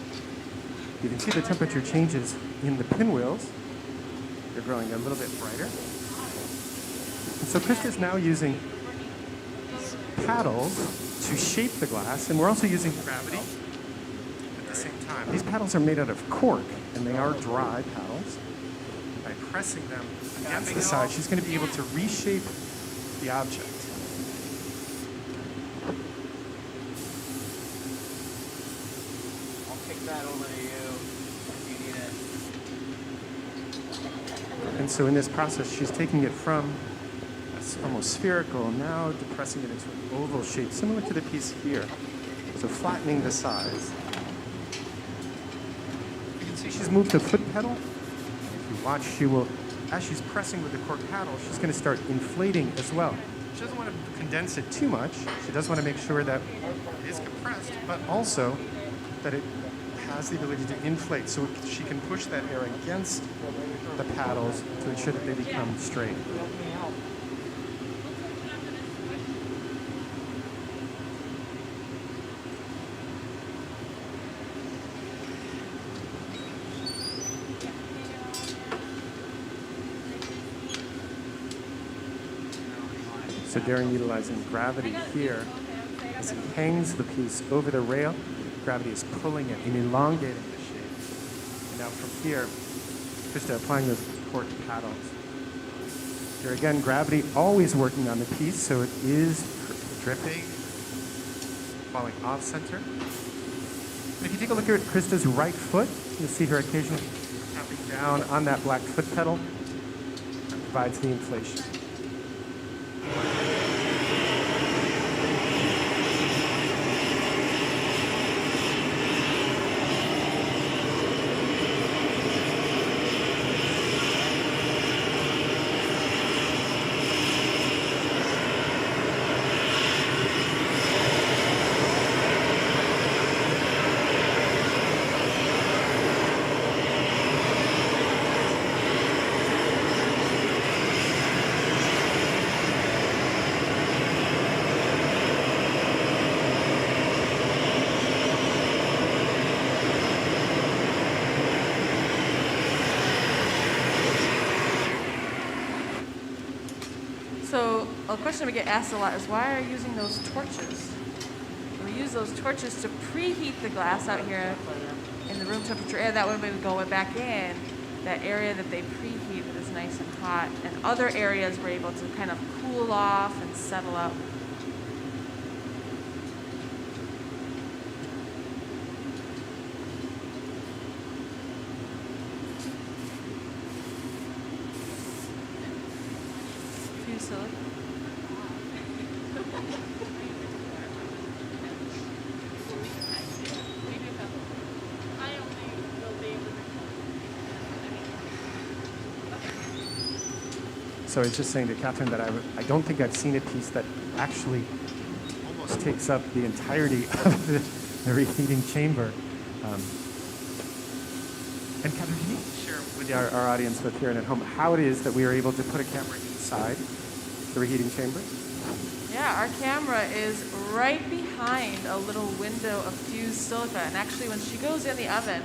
You can see the temperature changes in the pinwheels. They're growing a little bit brighter. And so Christa is now using paddles to shape the glass, and we're also using gravity at the same time. These paddles are made out of cork, and they are dry paddles. By pressing them against the side, she's going to be able to reshape the object. I'll kick that over to you if you need it. And so in this process, she's taking it from almost spherical, now depressing it into an oval shape, similar to the piece here. So flattening the sides. You can see she's moved the foot pedal. If you watch, she will, as she's pressing with the cork paddle, she's going to start inflating as well. She doesn't want to condense it too much. She does want to make sure that it is compressed, but also that it has the ability to inflate, so she can push that air against the paddles to ensure that they become straight. So Darren utilizing gravity here as he hangs the piece over the rail. Gravity is pulling it and elongating the shape. And now from here, Christa applying those torque paddles. Here again, gravity always working on the piece, so it is dripping, falling off center. And if you take a look at Christa's right foot, you'll see her occasionally tapping down on that black foot pedal. That provides the inflation. So a question we get asked a lot is, why are you using those torches? We use those torches to preheat the glass out here in the room temperature air. That way when we go back in, that area that they preheated is nice and hot, and other areas we're able to kind of cool off and settle up. Fuse silica. So I was just saying to Catherine that I don't think I've seen a piece that actually almost takes up the entirety of the reheating chamber. And Catherine, can you share with our audience both here and at home how it is that we are able to put a camera inside the reheating chamber? Yeah, our camera is right behind a little window of fused silica, and actually when she goes in the oven,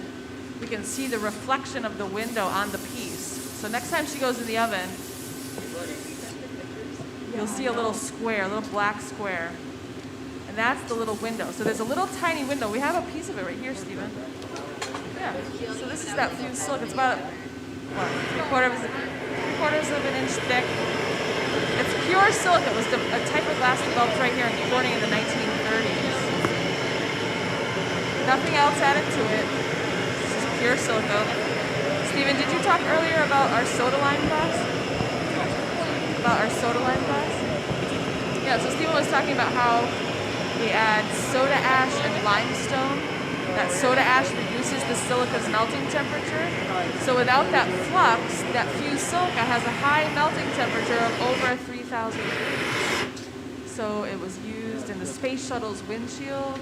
we can see the reflection of the window on the piece. So next time she goes in the oven, you'll see a little square, a little black square. And that's the little window. So there's a little tiny window. We have a piece of it right here, Stephen. Yeah. So this is that fused silica. It's about, what, three-quarters of an inch thick. It's pure silica. It was a type of glass developed right here in Corning in the 1930s. Nothing else added to it. This is pure silica. Stephen, did you talk earlier about our soda lime glass? About our soda lime glass? Yeah, so Stephen was talking about how we add soda ash and limestone. That soda ash reduces the silica's melting temperature. So without that flux, that fused silica has a high melting temperature of over 3,000 degrees. So it was used in the space shuttle's windshield.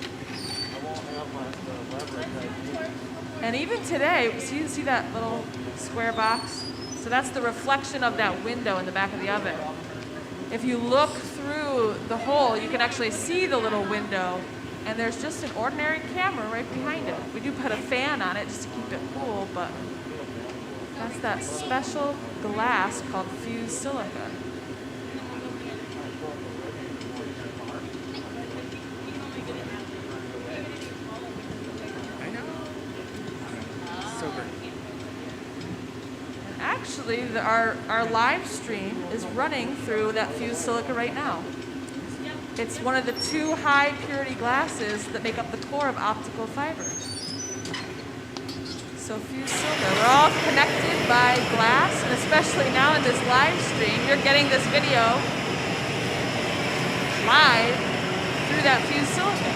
And even today, see that little square box? So that's the reflection of that window in the back of the oven. If you look through the hole, you can actually see the little window, and there's just an ordinary camera right behind it. We do put a fan on it just to keep it cool, but that's that special glass called fused silica. I know. So great. Actually, our live stream is running through that fused silica right now. It's one of the two high purity glasses that make up the core of optical fibers. So fused silica, we're all connected by glass, and especially now in this live stream, you're getting this video live through that fused silica.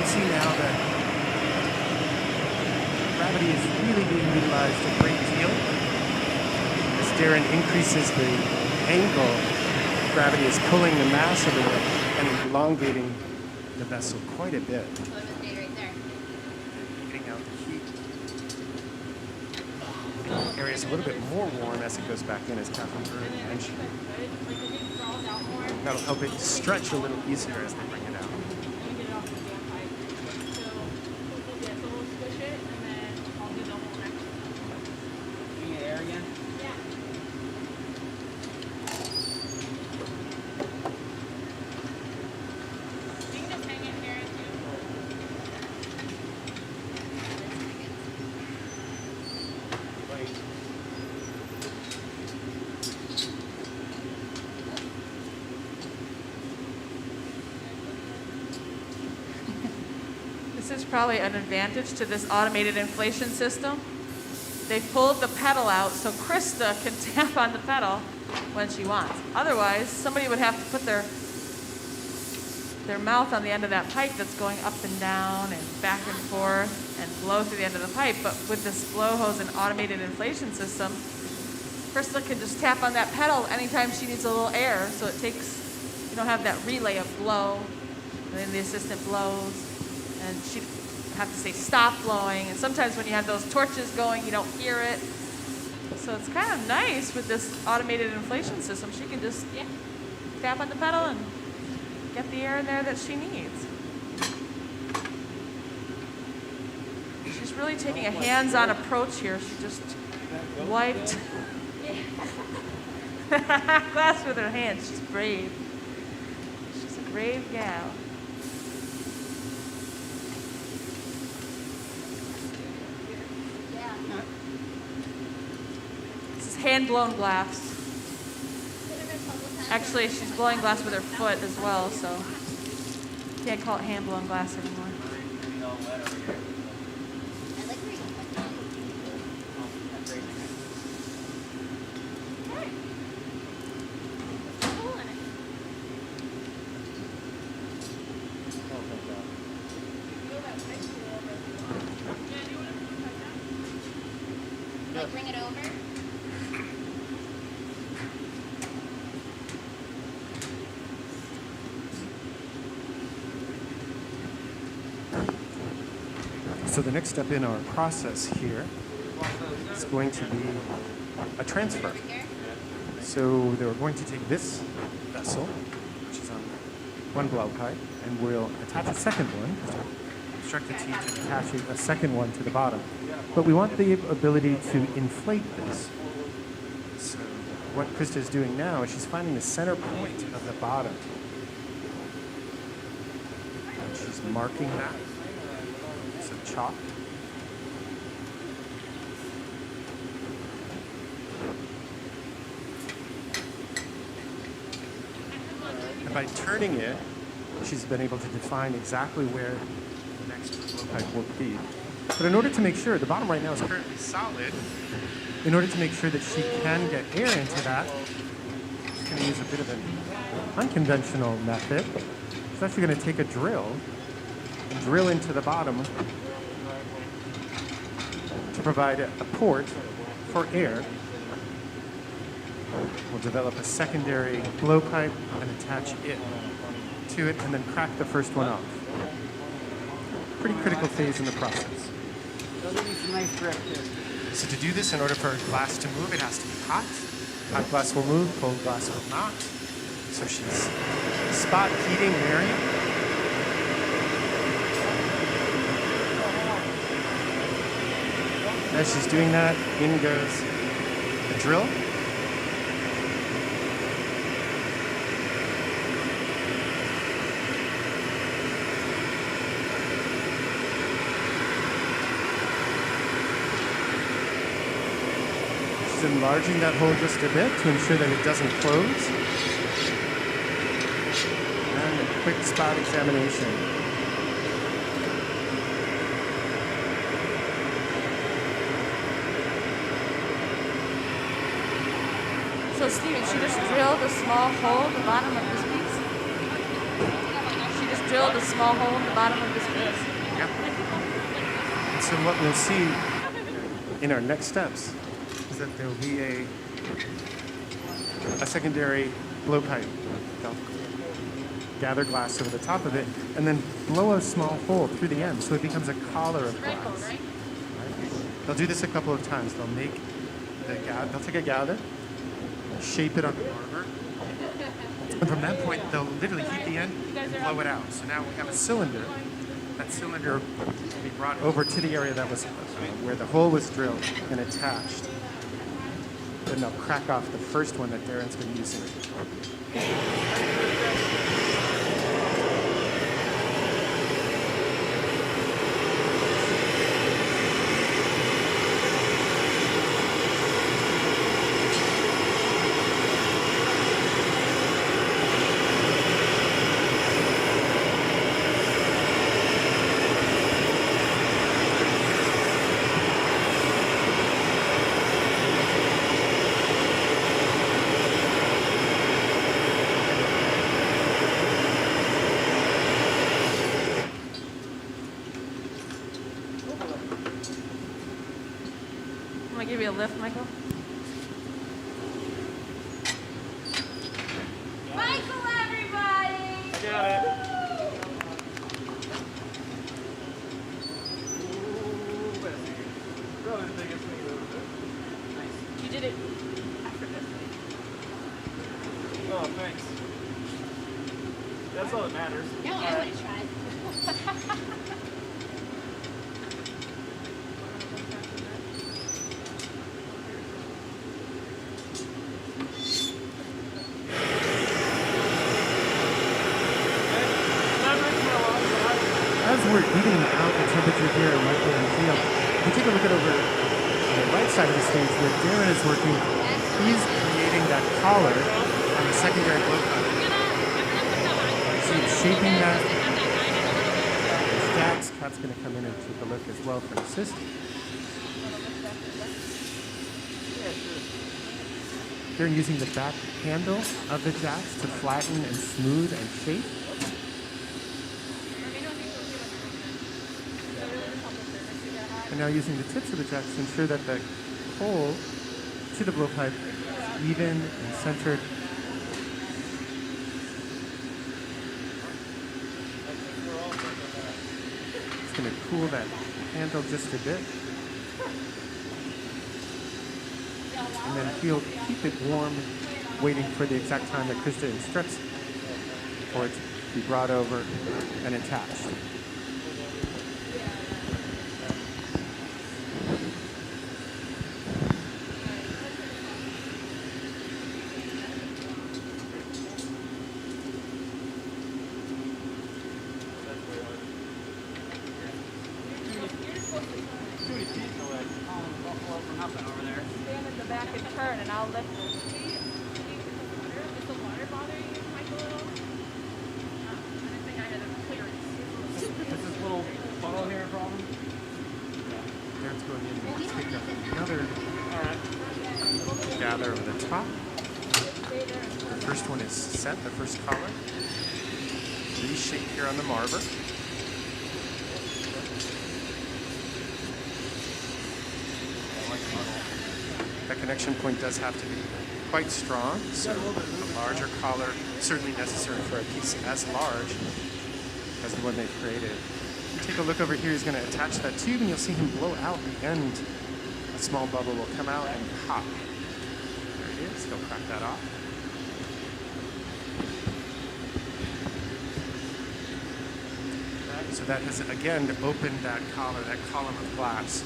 See now that gravity is really being utilized a great deal. As Darren increases the angle, gravity is pulling the mass of it and elongating the vessel quite a bit. So it'll stay right there. Getting out the heat in areas gets a little bit more warm as it goes back in, as Catherine earlier mentioned. Like the thing draws out more. That'll help it stretch a little easier as they bring it out. Let me get it off the damn pipe. So we'll squish it and then I'll do the whole next one. You need air again? Yeah. You can just hang it here too. Wait. This is probably an advantage to this automated inflation system. They pulled the pedal out so Christa can tap on the pedal when she wants. Otherwise, somebody would have to put their mouth on the end of that pipe that's going up and down and back and forth and blow through the end of the pipe. But with this blow hose and automated inflation system, Christa can just tap on that pedal anytime she needs a little air. So it takes, you don't have that relay of blow, and then the assistant blows, and she'd have to say stop blowing. And sometimes when you have those torches going, you don't hear it. So it's kind of nice with this automated inflation system. She can just tap on the pedal and get the air in there that she needs. She's really taking a hands-on approach here. She just wiped glass with her hands. She's brave. She's a brave gal. This is hand-blown glass. Actually, she's blowing glass with her foot as well, so can't call it hand-blown glass anymore. Getting all wet over here. I like where you put that. Oh, that's great. Cool in it. Oh, thank God. Feel that pipe go over if you want. Yeah, do you want to put that down? Like bring it over. So the next step in our process here is going to be a transfer. Over here. So they're going to take this vessel, which is on one blow pipe, and we'll attach a second one. Instruct the team to attach a second one to the bottom. But we want the ability to inflate this. So what Christa is doing now is she's finding the center point of the bottom. And she's marking that. Some chalk. And by turning it, she's been able to define exactly where the next blow pipe will be. But in order to make sure, the bottom right now is currently solid. In order to make sure that she can get air into that, she's going to use a bit of an unconventional method. She's actually going to take a drill and drill into the bottom to provide a port for air. We'll develop a secondary blowpipe and attach it to it and then crack the first one off. Pretty critical phase in the process. Those are some nice grip here. So to do this, in order for glass to move, it has to be hot. Hot glass will move, cold glass will not. So she's spot heating Marion. As she's doing that, in goes The drill. She's enlarging that hole just a bit to ensure that it doesn't close. And a quick spot examination. So Steven, she just drilled a small hole in the bottom of this piece. She just drilled a small hole in the bottom of this piece. Yep. And so what we'll see in our next steps is that there will be a secondary blowpipe. They'll gather glass over the top of it and then blow a small hole through the end so it becomes a collar of Red bone, glass. right? They'll do this a couple of times. They'll make they'll take a gather, shape it on the marker, and from that point, they'll literally heat the end and blow it out. So now we have a cylinder. That cylinder will be brought over to the area that was where the hole was drilled and attached. Then they'll crack off the first one that Darren's been using. I'm gonna give you a lift, Michael. Michael, everybody! Got it. Probably the biggest thing I've ever done. You did it effortlessly. Oh, thanks. That's all that matters. No, I would have tried. As we're evening out the temperature here at Michael and Field, we take a look at over on the right side of the stage where Darren is working. He's creating that collar on the secondary blow cutter. So he's shaping that. Jack's Cat's going to come in and take a look as well for an assist. Darren using the back handle of the jacks to flatten and smooth and shape. And now using the tips of the jacks to ensure that the hole to the blowpipe is even and centered. It's going to cool that handle just a bit. And then he'll keep it warm, waiting for the exact time that Christa instructs for it to be brought over and attached. Stand in the back and turn, and I'll lift it. Does the water bother you, Michael, at all? No, I didn't think I had a clearance. Is this little funnel here a problem? Darren's going in and pick up another gather over the top. The first one is set, the first collar. Reshape here on the marver. That connection point does have to be quite strong, so a larger collar certainly necessary for a piece as large as the one they've created. Take a look over here. He's going to attach that tube, and you'll see him blow out the end. A small bubble will come out and pop. There it is. He'll crack that off. So that has, again, opened that collar, that column of glass,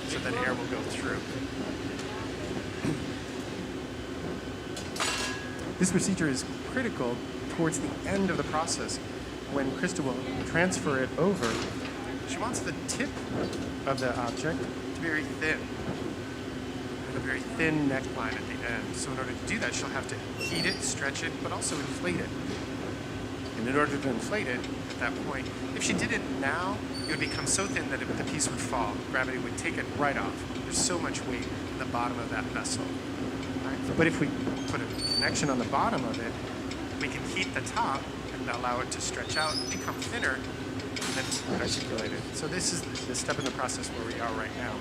so that air will go through. This procedure is critical towards the end of the process when Christa will transfer it over. She wants the tip of the object to be very thin, with a very thin neckline at the end. So in order to do that, she'll have to heat it, stretch it, but also inflate it. And in order to inflate it at that point, if she did it now, it would become so thin that the piece would fall. Gravity would take it right off. There's so much weight in the bottom of that vessel. Right? But if we put a connection on the bottom of it, we can heat the top and allow it to stretch out, become thinner, and then articulate it. So this is the step in the process where we are right now.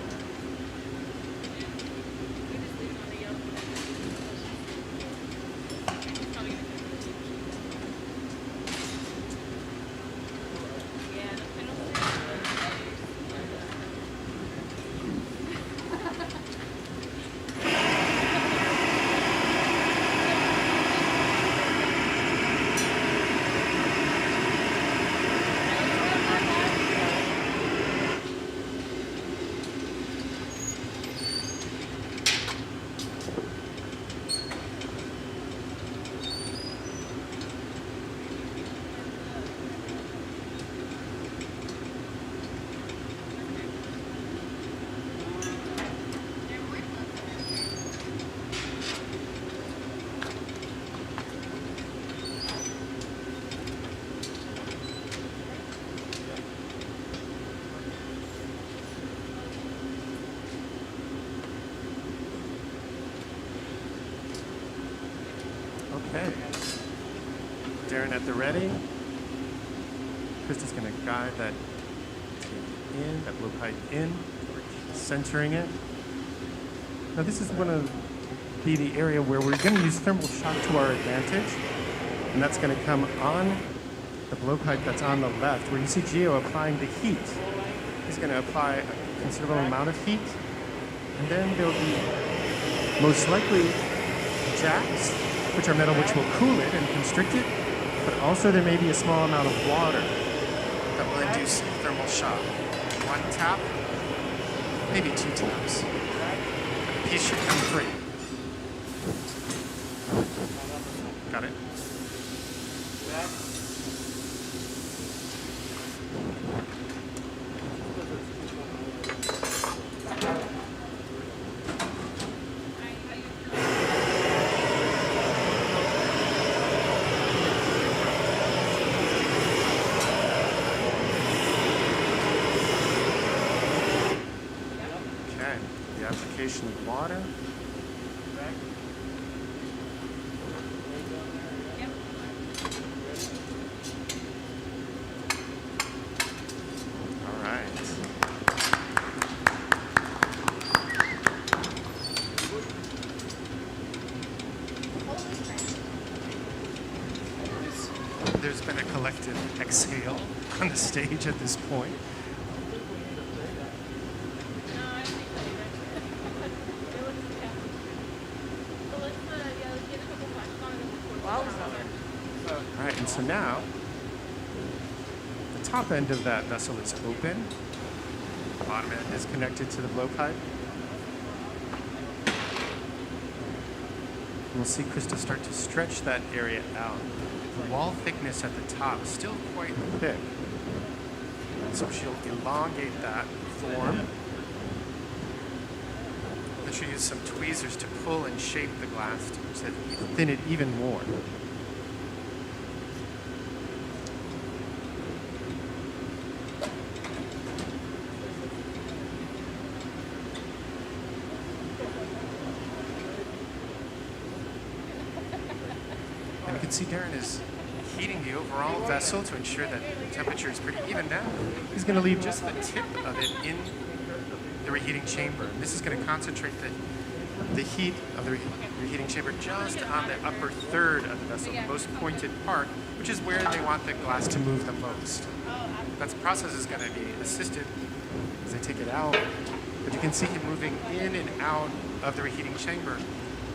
Okay. Darren at the ready. Krista's going to guide that in, that blowpipe in, centering it. Now this is going to be the area where we're going to use thermal shock to our advantage. And that's going to come on the blowpipe that's on the left, where you see Gio applying the heat. He's going to apply a considerable amount of heat. And then there'll be most likely jacks, which are metal, which will cool it and constrict it. But also there may be a small amount of water that will induce thermal shock. One tap, maybe 2 taps. The piece should come free. Got it? Okay, the application of water. All right. There's been a collective exhale on the stage at this point. No, I think so either. It looks okay. So let's get a couple flashes on it. Wowza. All right, and so now the top end of that vessel is open. The bottom end is connected to the blowpipe. And we'll see Christa start to stretch that area out. The wall thickness at the top is still quite thick. And so she'll elongate that form. Then she'll use some tweezers to pull and shape the glass to thin it even more. And you can see Darren is heating the overall vessel to ensure that the temperature is pretty even now. He's going to leave just the tip of it in the reheating chamber. And this is going to concentrate the heat of the reheating chamber just on the upper third of the vessel, the most pointed part, which is where they want the glass to move the most. That process is going to be assisted as they take it out. But you can see him moving in and out of the reheating chamber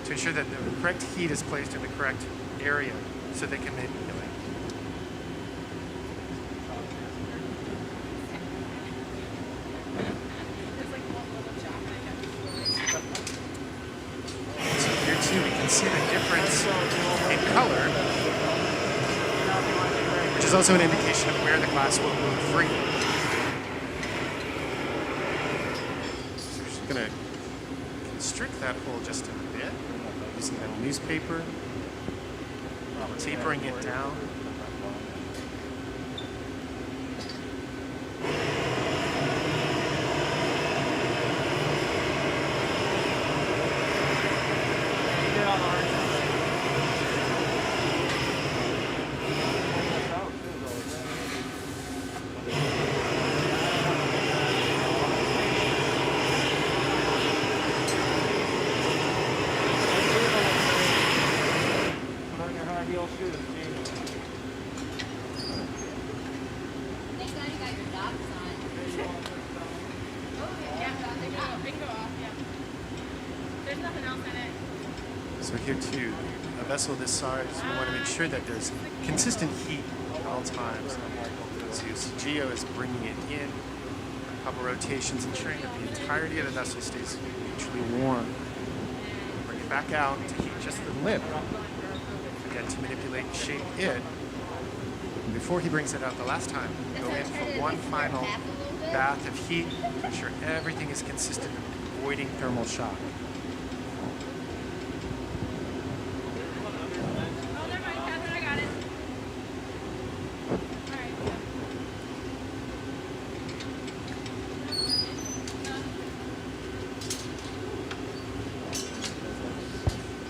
to ensure that the correct heat is placed in the correct area so they can manipulate. So here too we can see the difference in color, which is also an indication of where the glass will move freely. So we're just going to constrict that hole just a bit using that newspaper, tapering it down. Get on the orange side. Put on your high heel shoes, Gene. Thank God you got your docs on. Yeah, they go off, yeah. There's nothing else in it. So here too, a vessel this size, we want to make sure that there's consistent heat at all times. So you see Gio is bringing it in, a couple rotations, ensuring that the entirety of the vessel stays neutrally warm. Bring it back out to heat just the lip. Again, to manipulate and shape it. And before he brings it out the last time, go in for one final bath of heat to ensure everything is consistent, avoiding thermal shock. Oh, never mind, Catherine, I got it. All right, yeah.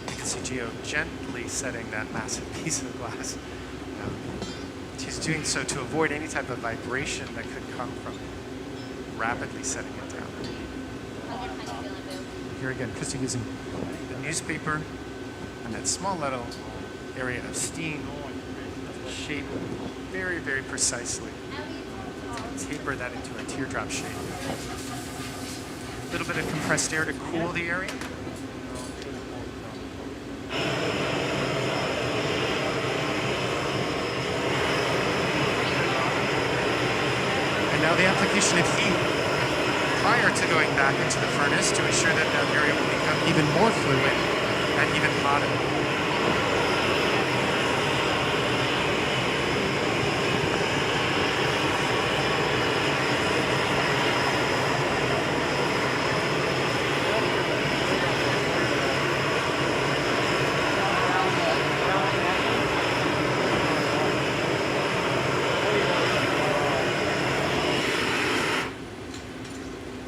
You can see Geo gently setting that massive piece of glass. She's doing so to avoid any type of vibration that could come from rapidly setting it down. I'll get tiny feeling boo. Here again, Christa using the newspaper and that small little area of steam to shape very, very precisely. Taper that into a teardrop shape. A little bit of compressed air to cool the area. And now the application of heat prior to going back into the furnace to ensure that that area will become even more fluid and even hotter.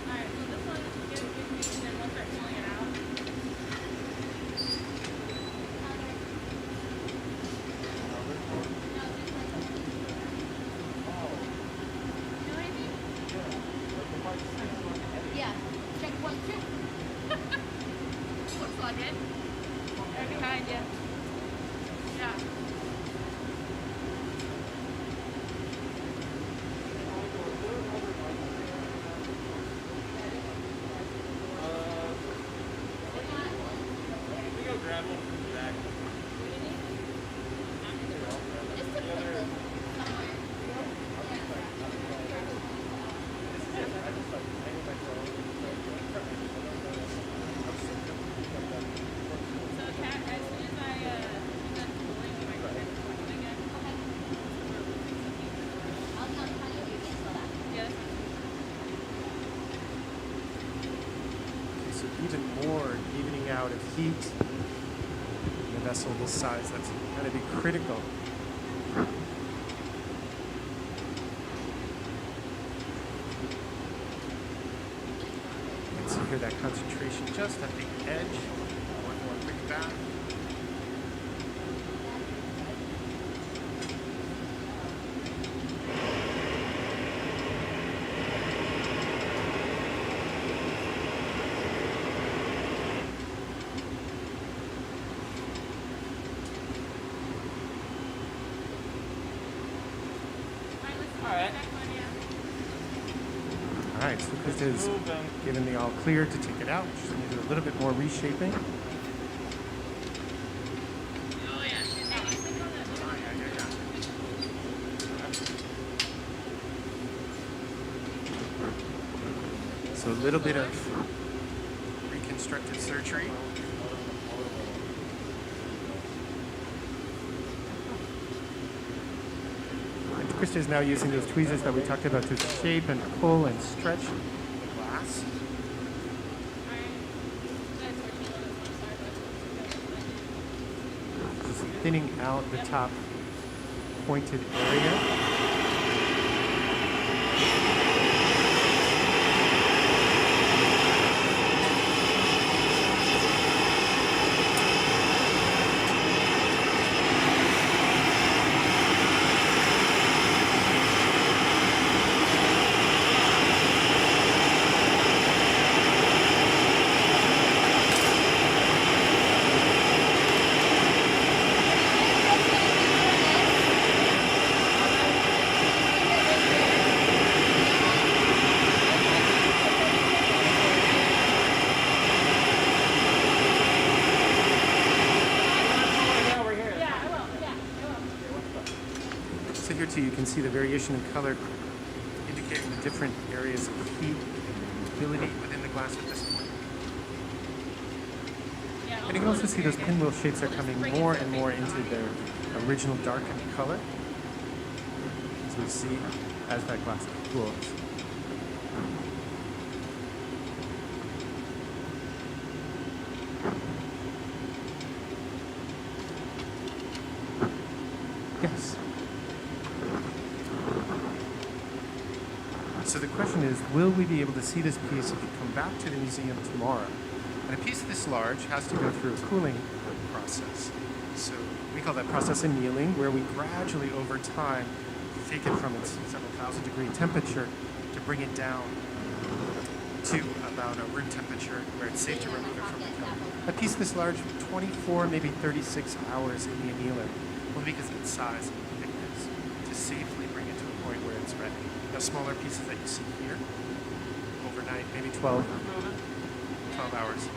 Alright, so this one gives me, and then we'll start pulling it out. You know anything? Yeah. Checkpoint 2. Looks like it. Right behind you. Yeah. We go grab one from the back. Just to put this somewhere. So, Kat, as soon as I am done pulling, you might go ahead and start pulling it. I'll be on the patio, you can't smell that. Yes. Okay, so even more evening out of heat in a vessel this size, that's going to be critical. And so here that concentration just at the edge. One more quick bath. Alright, let's All right. back one, yeah. All right, so Christa's given the all clear to take it out. She's going to do a little bit more reshaping. Oh, yeah. Hey, you think on that? So a little bit of reconstructive surgery. And Krista is now using those tweezers that we talked about to shape and pull and stretch the glass. Just thinning out the top pointed area. So here too, you can see the variation in color indicating the different areas of heat and mobility within the glass at this point. And you can also see those pinwheel shapes are coming more and more into their original darkened color, as we see as that glass cools. Yes. So the question is, will we be able to see this piece if you come back to the museum tomorrow? And a piece this large has to go through a cooling process. So we call that process annealing, where we gradually, over time, take it from its several thousand degree temperature to bring it down to about a room temperature where it's safe to remove it from the kiln. A piece this large, 24, maybe 36 hours in the annealer, only because of its size and thickness, to safely bring it to a point where it's ready. Now, smaller pieces that you see here, overnight, maybe 12 hours.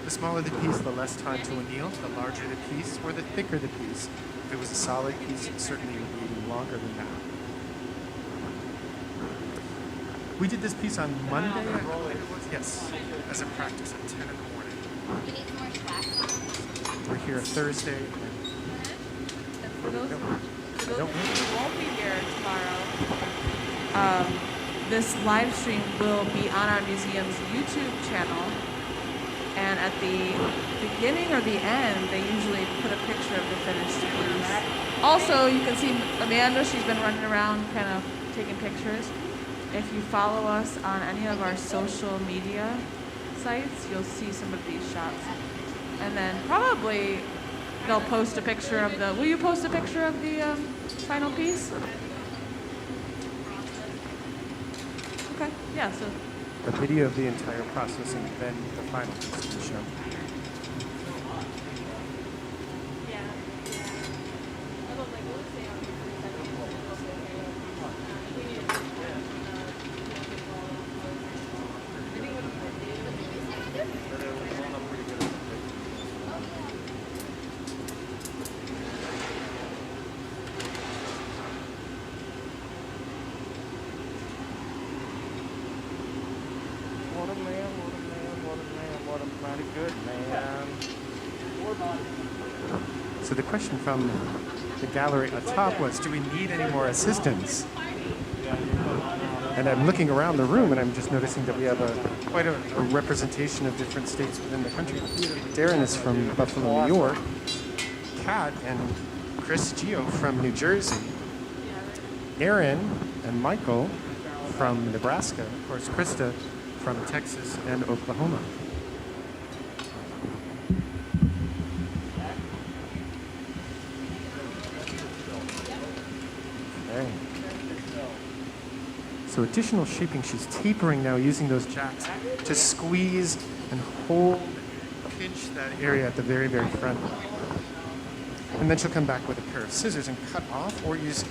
The smaller the piece, the less time to anneal. The larger the piece, or the thicker the piece. If it was a solid piece, it certainly would be even longer than that. We did this piece on Monday, I believe it was. Yes, as a practice at 10 in the morning. You need some more wax. We're here Thursday. And for those I don't who won't be here tomorrow, this live stream will be on our museum's YouTube channel. And at the beginning or the end, they usually put a picture of the finished piece. Also, you can see Amanda, she's been running around kind of taking pictures. If you follow us on any of our social media sites, you'll see some of these shots. And then probably they'll post a picture of the, will you post a picture of the final piece? Okay, yeah, so. A video of the entire process and then the final piece of the show. What a mighty good man. So the question from the gallery atop was, do we need any more assistance? And I'm looking around the room and I'm just noticing that we have quite a representation of different states within the country. Darren is from Buffalo, New York. Kat and Chris Gio from New Jersey. Aaron and Michael from Nebraska. Of course, Christa from Texas and Oklahoma. Okay. So additional shaping, she's tapering now using those jacks to squeeze and hold, pinch that area at the very, very front. And then she'll come back with a pair of scissors and cut off, or use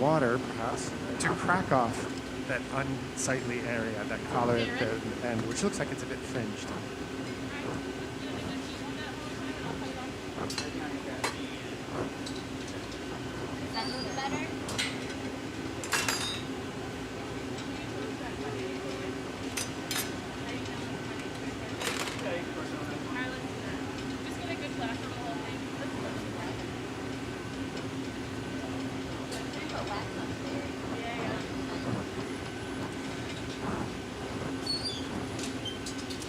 water, perhaps, to crack off that unsightly area, that collar at the end, which looks like it's a bit fringed. Does that look better? Just get a good class for the whole thing. Put wax on there.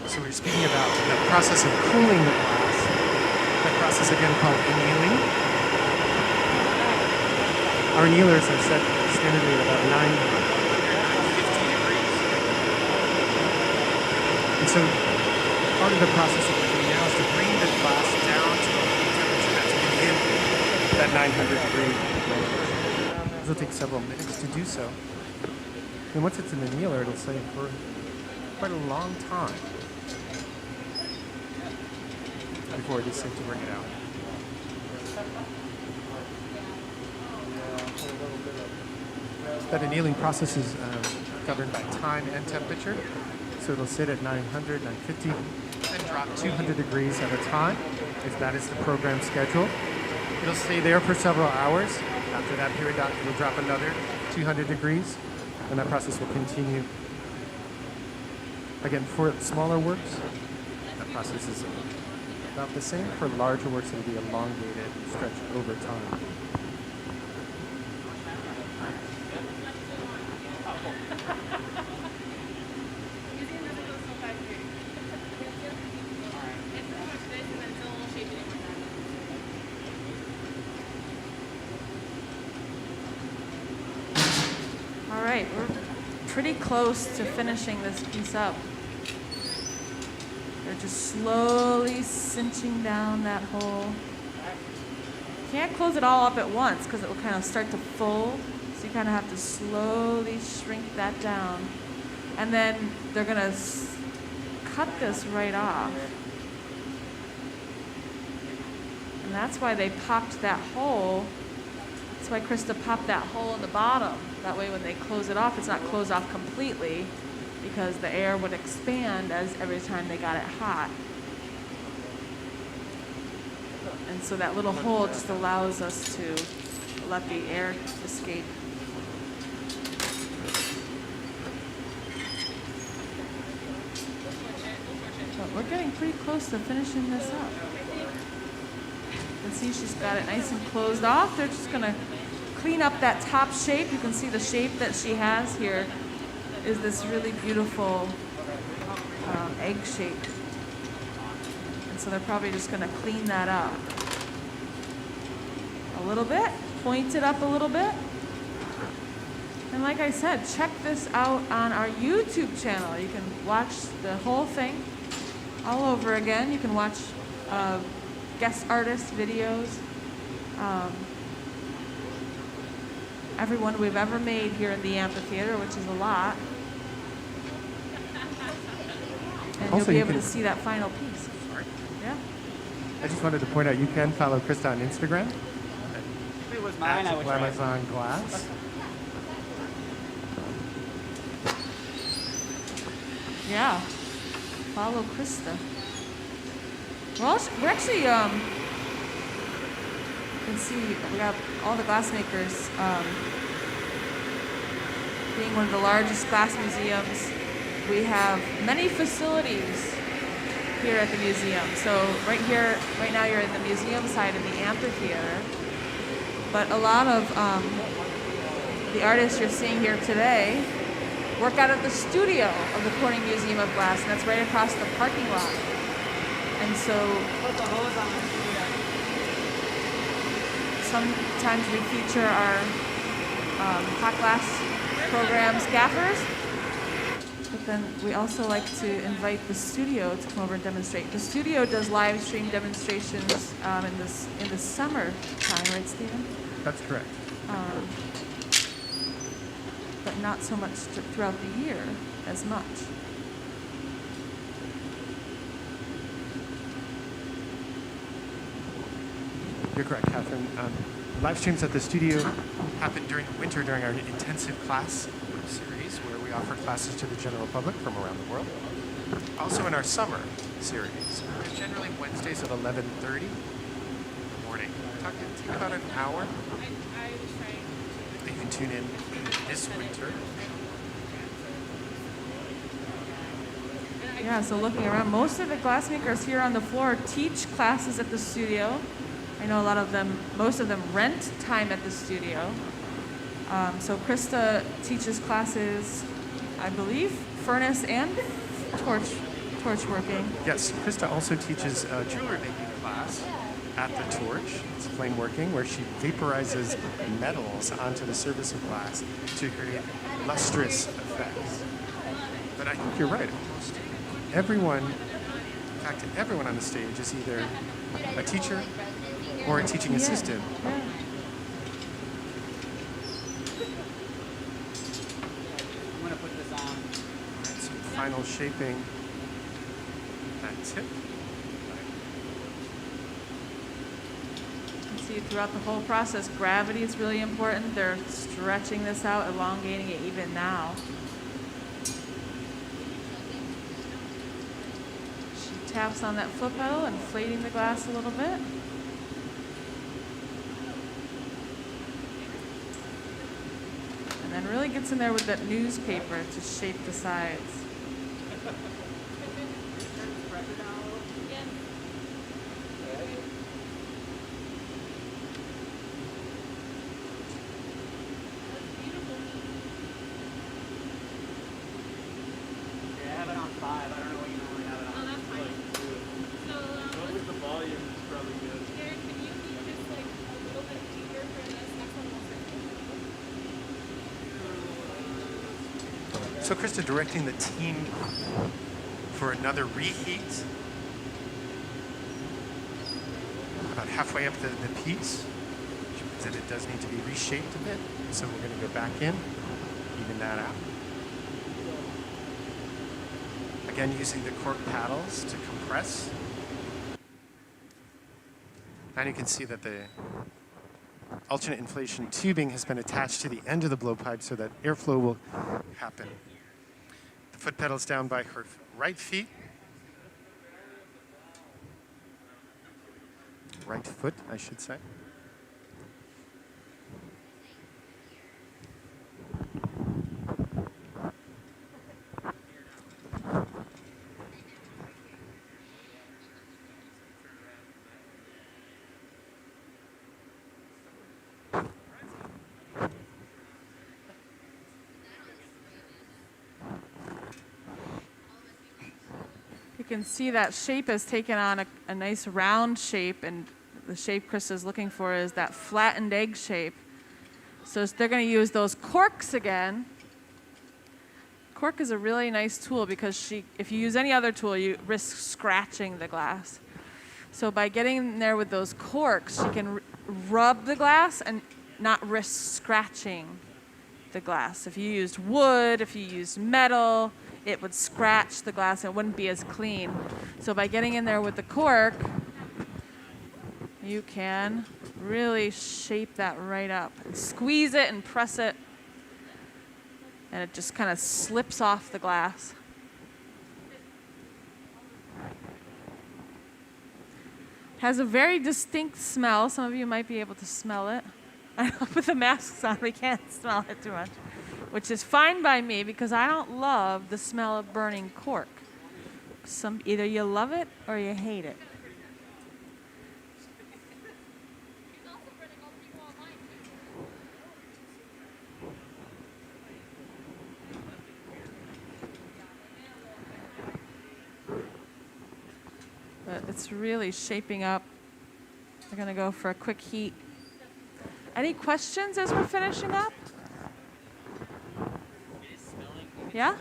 So we're speaking about the process of cooling the glass. That process again called annealing. Our annealers are set standardly at about 950 degrees. And so part of the process that we're doing now is to bring the glass down to a temperature that's within that 900 degree range. This will take several minutes to do so. And once it's an annealer, it'll stay for quite a long time before it is safe to bring it out. That annealing process is governed by time and temperature. So it'll sit at 900, 950, and drop 200 degrees at a time, if that is the program schedule. It'll stay there for several hours. After that period, it'll drop another 200 degrees, and that process will continue. Again, for smaller works, that process is about the same. For larger works, it'll be elongated and stretched over time. All right, we're pretty close to finishing this piece up. They're just slowly cinching down that hole. Can't close it all up at once because it will kind of start to fold. So you kind of have to slowly shrink that down. And then they're going to cut this right off. And that's why they popped that hole. That's why Christa popped that hole in the bottom. That way when they close it off, it's not closed off completely because the air would expand as every time they got it hot. And so that little hole just allows us to let the air escape. But we're getting pretty close to finishing this up. You can see she's got it nice and closed off. They're just going to clean up that top shape. You can see the shape that she has here is this really beautiful egg shape. And so they're probably just going to clean that up a little bit, point it up a little bit. And like I said, check this out on our YouTube channel. You can watch the whole thing all over again. You can watch guest artist videos. Everyone we've ever made here in the amphitheater, which is a lot. And Also, you'll be you able to can- see that final piece. Yeah. I just wanted to point out you can follow Christa on Instagram If it was mine, I would try. Amazon Glass. Yeah. Follow Christa. We're actually, you can see we got all the glass makers. Being one of the largest glass museums, we have many facilities here at the museum. So right now you're in the museum side of the amphitheater. But a lot of the artists you're seeing here today work out of the studio of the Corning Museum of Glass, and that's right across the parking lot. And so sometimes we feature our hot glass programs gaffers, but then we also like to invite the studio to come over and demonstrate. The studio does live stream demonstrations in the summer time, right, Stephen? That's correct. But not so much throughout the year as much. You're correct, Catherine. Live streams at the studio happen during the winter during our intensive class series where we offer classes to the general public from around the world. Also in our summer series, generally Wednesdays at 11:30 in the morning. Take about an hour. You can tune in this winter. Yeah, so looking around, most of the glassmakers here on the floor teach classes at the studio. I know most of them rent time at the studio. So Christa teaches classes, I believe, furnace and torch working. Yes, Christa also teaches a jewelry making class at the torch. It's flame working, where she vaporizes metals onto the surface of glass to create lustrous effects. But I think you're right. Almost everyone, in fact, everyone on the stage is either a teacher or a teaching assistant. Yeah. I'm gonna put this on. All right, some final shaping that tip. You can see throughout the whole process, gravity is really important. They're stretching this out, elongating it even now. She taps on that foot pedal, inflating the glass a little bit. And then really gets in there with that newspaper to shape the sides. Yeah, I have it on 5. I don't know what you normally have it on. Oh, that's fine. So, What was the volume? It's probably good. Derek, can you be just like a little bit deeper for this next one? So Christa, directing the team for another reheat. About halfway up the piece, which means that it does need to be reshaped a bit. So we're going to go back in, even that out. Again, using the cork paddles to compress. And you can see that the alternate inflation tubing has been attached to the end of the blowpipe so that airflow will happen. The foot pedal's down by her right feet. Right foot, I should say. You can see that shape has taken on a nice round shape, and the shape Christa is looking for is that flattened egg shape. So they're going to use those corks again. Cork is a really nice tool because if you use any other tool, you risk scratching the glass. So by getting in there with those corks, she can rub the glass and not risk scratching the glass. If you used wood, if you used metal, it would scratch the glass and it wouldn't be as clean. So by getting in there with the cork, you can really shape that right up. And squeeze it and press it, and it just kind of slips off the glass. Has a very distinct smell. Some of you might be able to smell it. I know with the masks on, we can't smell it too much, which is fine by me because I don't love the smell of burning cork. Either you love it or you hate it. But it's really shaping up. We're going to go for a quick heat. Any questions as we're finishing up? Yeah?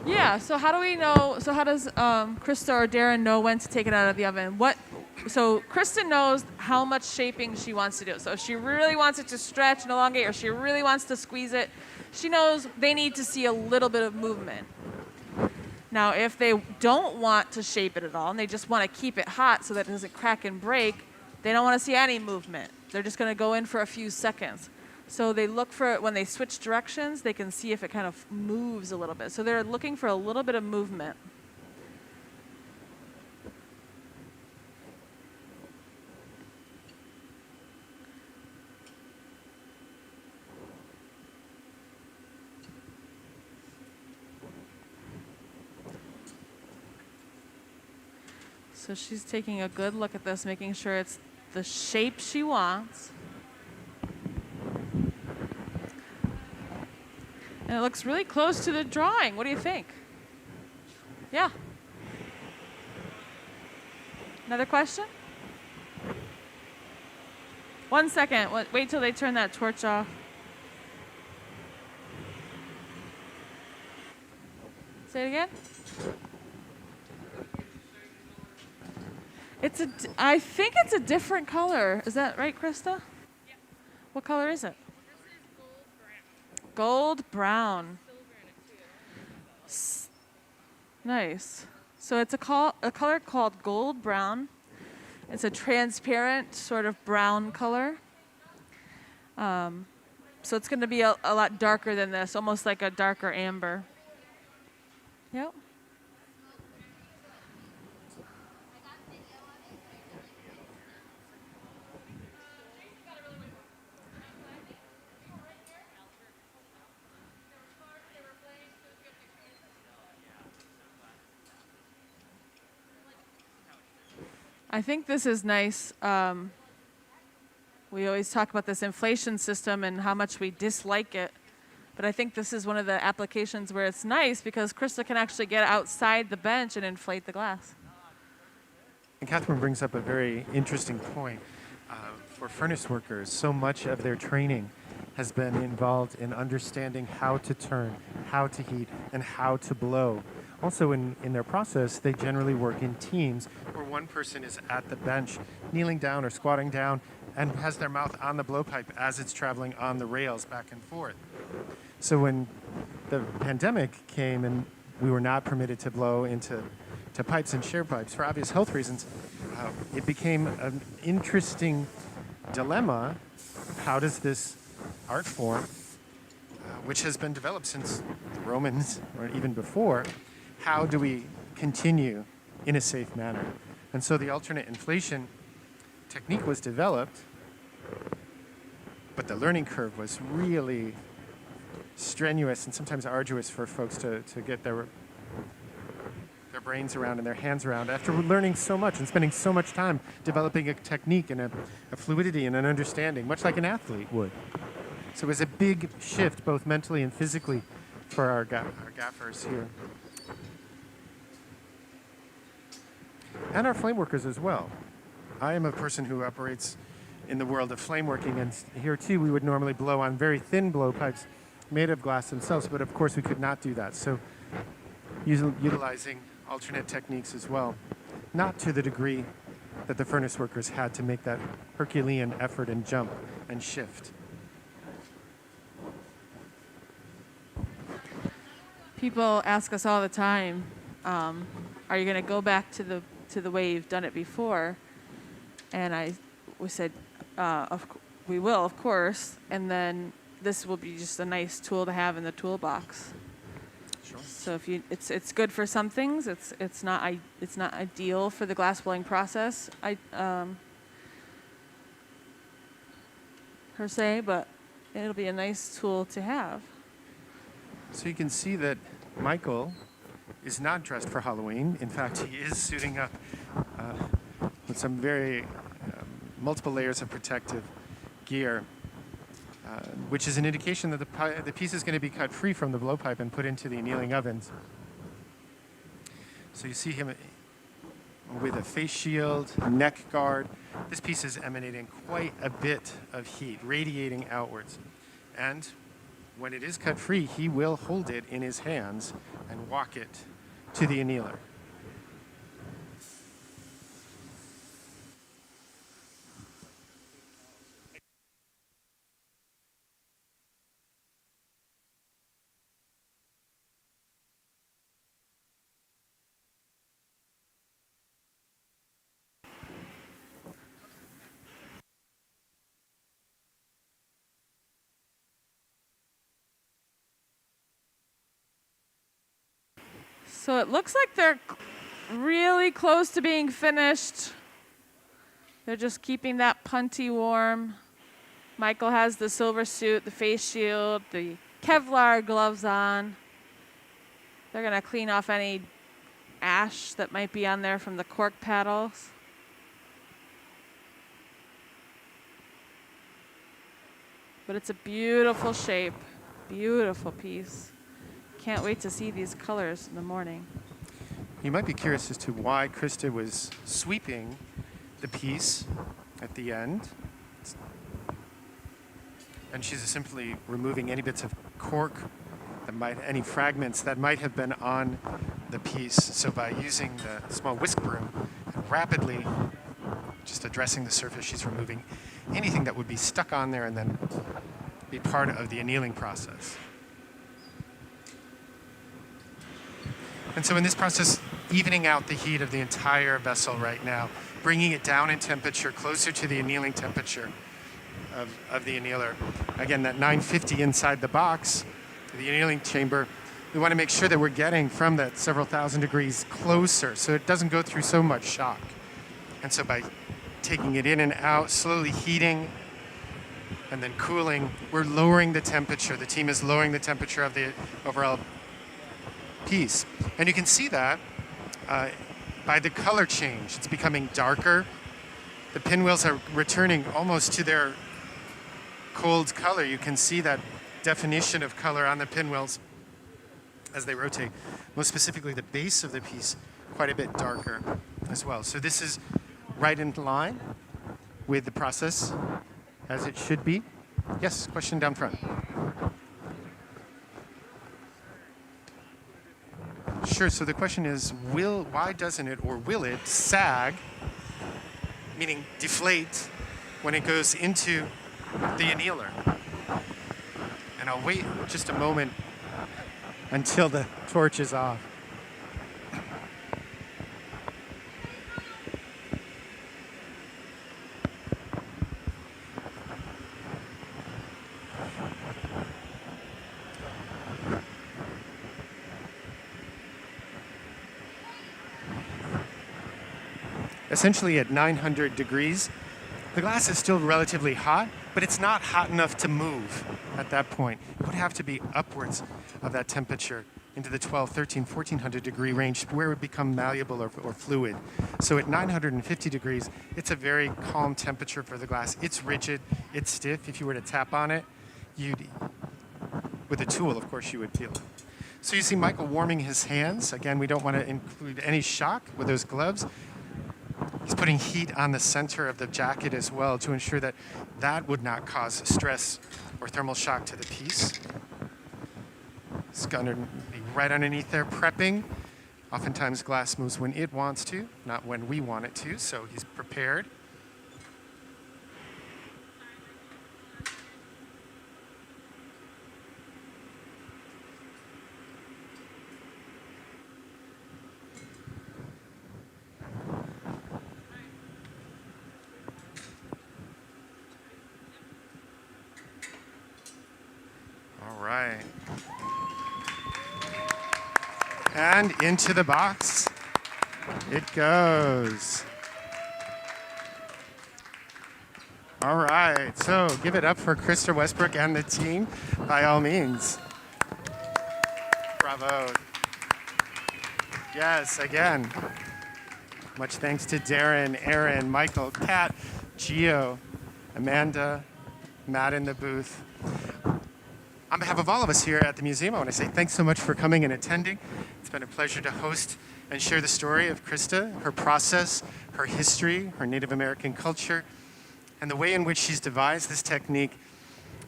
Yeah, so how do we know, so how does Christa or Darren know when to take it out of the oven? So Christa knows how much shaping she wants to do. So if she really wants it to stretch and elongate, or she really wants to squeeze it, she knows they need to see a little bit of movement. Now, if they don't want to shape it at all, and they just want to keep it hot so that it doesn't crack and break, they don't want to see any movement. They're just going to go in for a few seconds. So they look for it when they switch directions, they can see if it kind of moves a little bit. So they're looking for a little bit of movement. So she's taking a good look at this, making sure it's the shape she wants. And it looks really close to the drawing. What do you think? Yeah. Another question? 1 second. Wait till they turn that torch off. Say it again. I think it's a different color. Is that right, Christa? Yep. What color is it? This is gold brown. Gold brown. Silver in it too. Nice. So it's a color called gold brown. It's a transparent sort of brown color. So it's going to be a lot darker than this, almost like a darker amber. Yep. I think this is nice. We always talk about this inflation system and how much we dislike it. But I think this is one of the applications where it's nice because Christa can actually get outside the bench and inflate the glass. And Catherine brings up a very interesting point. For furnace workers, so much of their training has been involved in understanding how to turn, how to heat, and how to blow. Also, in their process, they generally work in teams where one person is at the bench, kneeling down or squatting down, and has their mouth on the blowpipe as it's traveling on the rails back and forth. So when the pandemic came and we were not permitted to blow into pipes and share pipes for obvious health reasons, it became an interesting dilemma. How does this art form, which has been developed since the Romans or even before, how do we continue in a safe manner? And so the alternate inflation technique was developed, but the learning curve was really strenuous and sometimes arduous for folks to get their brains around and their hands around after learning so much and spending so much time developing a technique and a fluidity and an understanding, much like an athlete would. So it was a big shift, both mentally and physically, for our gaffers here. And our flame workers as well. I am a person who operates in the world of flame working, and here too we would normally blow on very thin blowpipes made of glass themselves, but of course we could not do that. So utilizing alternate techniques as well, not to the degree that the furnace workers had to make that Herculean effort and jump and shift. People ask us all the time, are you going to go back to the way you've done it before? And we said, we will, of course, and then this will be just a nice tool to have in the toolbox. Sure. So if it's good for some things. It's not ideal for the glass blowing process, per se, but it'll be a nice tool to have. So you can see that Michael is not dressed for Halloween. In fact, he is suiting up with some very multiple layers of protective gear, which is an indication that the piece is going to be cut free from the blowpipe and put into the annealing ovens. So you see him with a face shield, neck guard. This piece is emanating quite a bit of heat, radiating outwards. And when it is cut free, he will hold it in his hands and walk it to the annealer. So it looks like they're really close to being finished. They're just keeping that punty warm. Michael has the silver suit, the face shield, the Kevlar gloves on. They're going to clean off any ash that might be on there from the cork paddles. But it's a beautiful shape, beautiful piece. Can't wait to see these colors in the morning. You might be curious as to why Christa was sweeping the piece at the end. And she's simply removing any bits of cork, any fragments that might have been on the piece. So by using the small whisk broom and rapidly just addressing the surface, she's removing anything that would be stuck on there and then be part of the annealing process. And so in this process, evening out the heat of the entire vessel right now, bringing it down in temperature closer to the annealing temperature of the annealer. Again, that 950 inside the box, the annealing chamber, we want to make sure that we're getting from that several thousand degrees closer so it doesn't go through so much shock. And so by taking it in and out, slowly heating and then cooling, we're lowering the temperature. The team is lowering the temperature of the overall piece. And you can see that by the color change. It's becoming darker. The pinwheels are returning almost to their cold color. You can see that definition of color on the pinwheels as they rotate. Most specifically, the base of the piece quite a bit darker as well. So this is right in line with the process as it should be. Yes, question down front. Sure, so the question is, why doesn't it or will it sag, meaning deflate, when it goes into the annealer? And I'll wait just a moment until the torch is off. Essentially at 900 degrees, the glass is still relatively hot, but it's not hot enough to move at that point. It would have to be upwards of that temperature into the 12, 13, 1400 degree range where it would become malleable or fluid. So at 950 degrees, it's a very calm temperature for the glass. It's rigid, it's stiff. If you were to tap on it, with a tool, of course, you would feel it. So you see Michael warming his hands. Again, we don't want to include any shock with those gloves. He's putting heat on the center of the jacket as well to ensure that that would not cause stress or thermal shock to the piece. It's going to be right underneath there prepping. Oftentimes glass moves when it wants to, not when we want it to, so he's prepared. Right. And into the box it goes. All right, so give it up for Christa Westbrook and the team, by all means. Bravo. Yes, again, much thanks to Darren, Aaron, Michael, Kat, Gio, Amanda, Matt in the booth. On behalf of all of us here at the museum, I want to say thanks so much for coming and attending. It's been a pleasure to host and share the story of Christa, her process, her history, her Native American culture, and the way in which she's devised this technique.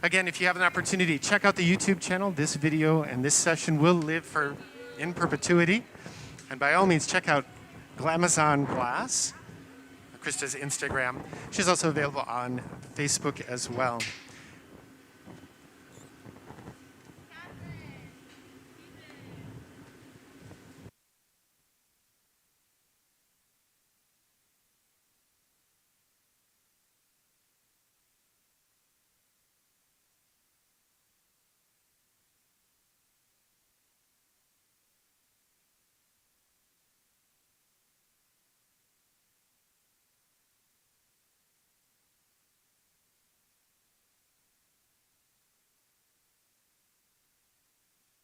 Again, if you have an opportunity, check out the YouTube channel. This video and this session will live in perpetuity. And by all means, check out Glamazon Glass, Christa's Instagram. She's also available on Facebook as well.